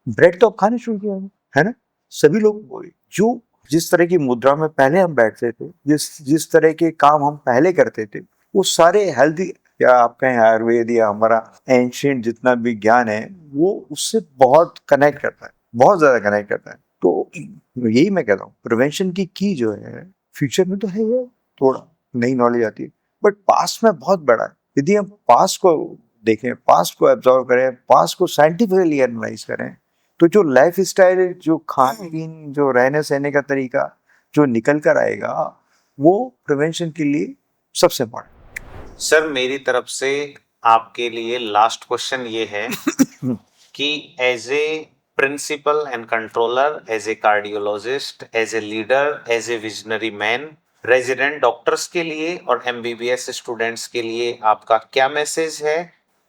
Speaker 2: ब्रेड तो अब खाने शुरू किया है ना सभी लोग। जो जिस तरह की मुद्रा में पहले हम बैठते थे, जिस तरह के काम हम पहले करते थे, वो सारे हेल्दी, या आप कहें आयुर्वेद या हमारा एंशिएंट जितना भी ज्ञान है, वो उससे बहुत कनेक्ट करता है, बहुत ज्यादा कनेक्ट करता है। तो यही मैं कहता हूँ, प्रिवेंशन की जो है फ्यूचर में तो है ये थोड़ा नई नॉलेज आती है, बट पास्ट में बहुत बड़ा है। यदि हम पास्ट को देखें, पास्ट को एब्जॉर्व करें, पास्ट को साइंटिफिकली एनालाइज करें, तो जो लाइफ स्टाइल, जो खान पीन, जो रहने सहने का तरीका जो निकल कर आएगा, वो प्रिवेंशन के लिए सबसे इम्पोर्टेंट।
Speaker 3: सर मेरी तरफ से आपके लिए लास्ट क्वेश्चन ये है कि as a principal and controller, as a cardiologist, as a leader, as a visionary man, resident doctors के लिए और एमबीबीएस स्टूडेंट्स के लिए आपका क्या मैसेज है।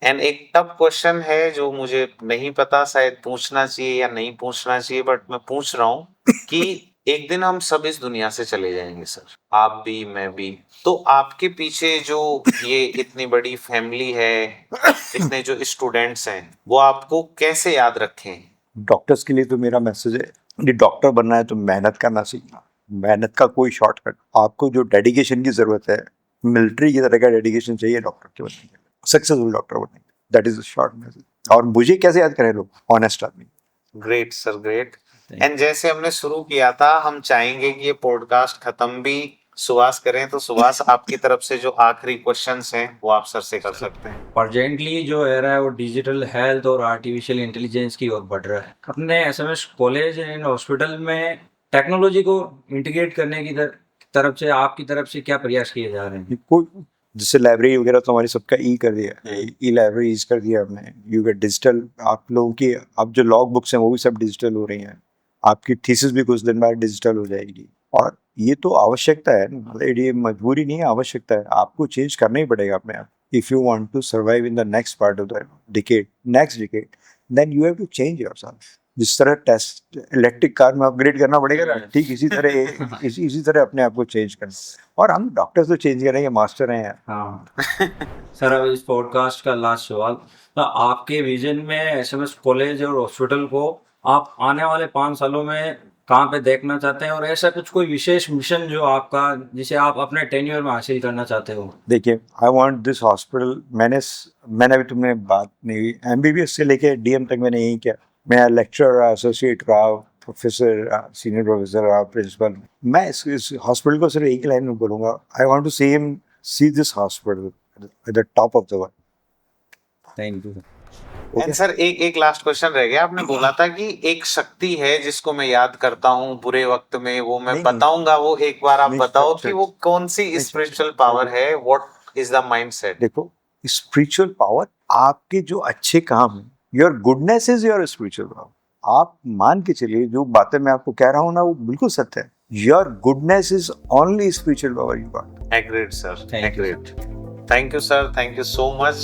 Speaker 3: एंड एक टफ क्वेश्चन है जो मुझे नहीं पता शायद पूछना चाहिए या नहीं पूछना चाहिए, बट मैं पूछ रहा हूँ कि एक दिन हम सब इस दुनिया से चले जाएंगे सर, आप भी मैं भी, तो आपके पीछे जो ये इतनी बड़ी फैमिली है, इतने जो स्टूडेंट्स हैं, वो आपको कैसे याद रखें।
Speaker 2: डॉक्टर्स के लिए तो मेरा मैसेज है, यदि डॉक्टर बनना है तो मेहनत करना सीखना। मेहनत का कोई शॉर्टकट, आपको जो डेडिकेशन की जरूरत है, मिलिट्री की तरह का डेडिकेशन चाहिए डॉक्टर के बनने के लिए, सक्सेसफुल डॉक्टर बनने के लिए। That is the short message. और मुझे कैसे याद करें लोग, ऑनेस्ट आदमी।
Speaker 3: Great sir, great. एंड जैसे हमने शुरू किया था, हम चाहेंगे कि ये पॉडकास्ट खत्म भी सुभाष करें, तो सुभाष आपकी तरफ से जो आखिरी क्वेश्चंस हैं वो आप सर से कर सकते हैं।
Speaker 1: अर्जेंटली जो है वो डिजिटल हेल्थ और आर्टिफिशियल इंटेलिजेंस की ओर बढ़ रहा है। अपने एसएमएस कॉलेज एंड हॉस्पिटल में टेक्नोलॉजी को इंटीग्रेट करने की तरफ से आपकी तरफ से क्या प्रयास किए जा रहे हैं।
Speaker 2: कोई जैसे लाइब्रेरी वगैरह तो हमारी सबका ई कर दिया, ई लाइब्रेरीज कर दिया हमने। यू गेट डिजिटल, आप लोगों की अब जो लॉग बुक्स हैं वो भी सब डिजिटल हो रही हैं। आपकी थीसिस भी कुछ दिन बाद डिजिटल हो जाएगी। और ये तो आवश्यकता है, मतलब ये मजबूरी नहीं है, आवश्यकता है। आपको चेंज करना ही पड़ेगा अपने आप। If you want to survive in the next part of the next decade, then you have to change yourself. जिस तरह टेस्ट इलेक्ट्रिक कार में अपग्रेड करना पड़ेगा ना, ठीक इसी तरह अपने आप को चेंज करना। और हम डॉक्टर्स तो चेंज करेंगे, मास्टर हैं यार।
Speaker 1: हाँ सर, अब इस पॉडकास्ट का लास्ट सवाल, तो आपके विजन में एसएमएस कॉलेज और हॉस्पिटल को आप आने वाले 5 सालों में कहाँ पे देखना चाहते हैं, और ऐसा कुछ कोई विशेष मिशन जो आपका, जिसे आप अपने टेन्योर में हासिल करना चाहते हो।
Speaker 2: देखिए, आई वांट दिस हॉस्पिटल, मैंने अभी तुमने बात नहीं हुई, एमबीबीएस से लेके डीएम तक मैंने यही किया। मैं लेक्चरर रहा, एसोसिएट रहा, प्रोफेसर, सीनियर प्रोफेसर रहा, प्रिंसिपल। मैं इस हॉस्पिटल को सिर्फ एक लाइन में बोलूंगा, I want to see this hospital at the top of the world.
Speaker 1: Thank you.
Speaker 3: And sir एक लास्ट क्वेश्चन रह गया। आपने बोला था कि एक शक्ति है जिसको मैं याद करता हूँ बुरे वक्त में, वो मैं बताऊंगा, वो एक बार आप बताओ कि वो कौन सी स्पिरिचुअल पावर है, व्हाट इज द माइंडसेट।
Speaker 2: देखो, स्पिरिचुअल पावर आपके जो अच्छे काम है, your goodness is your spiritual power. आप मान के चलिए, जो बातें मैं आपको कह रहा हूँ ना, वो बिल्कुल सत्य है। Your goodness is only spiritual power you got.
Speaker 3: Agreed sir, agreed. Thank you, sir. Thank you so much.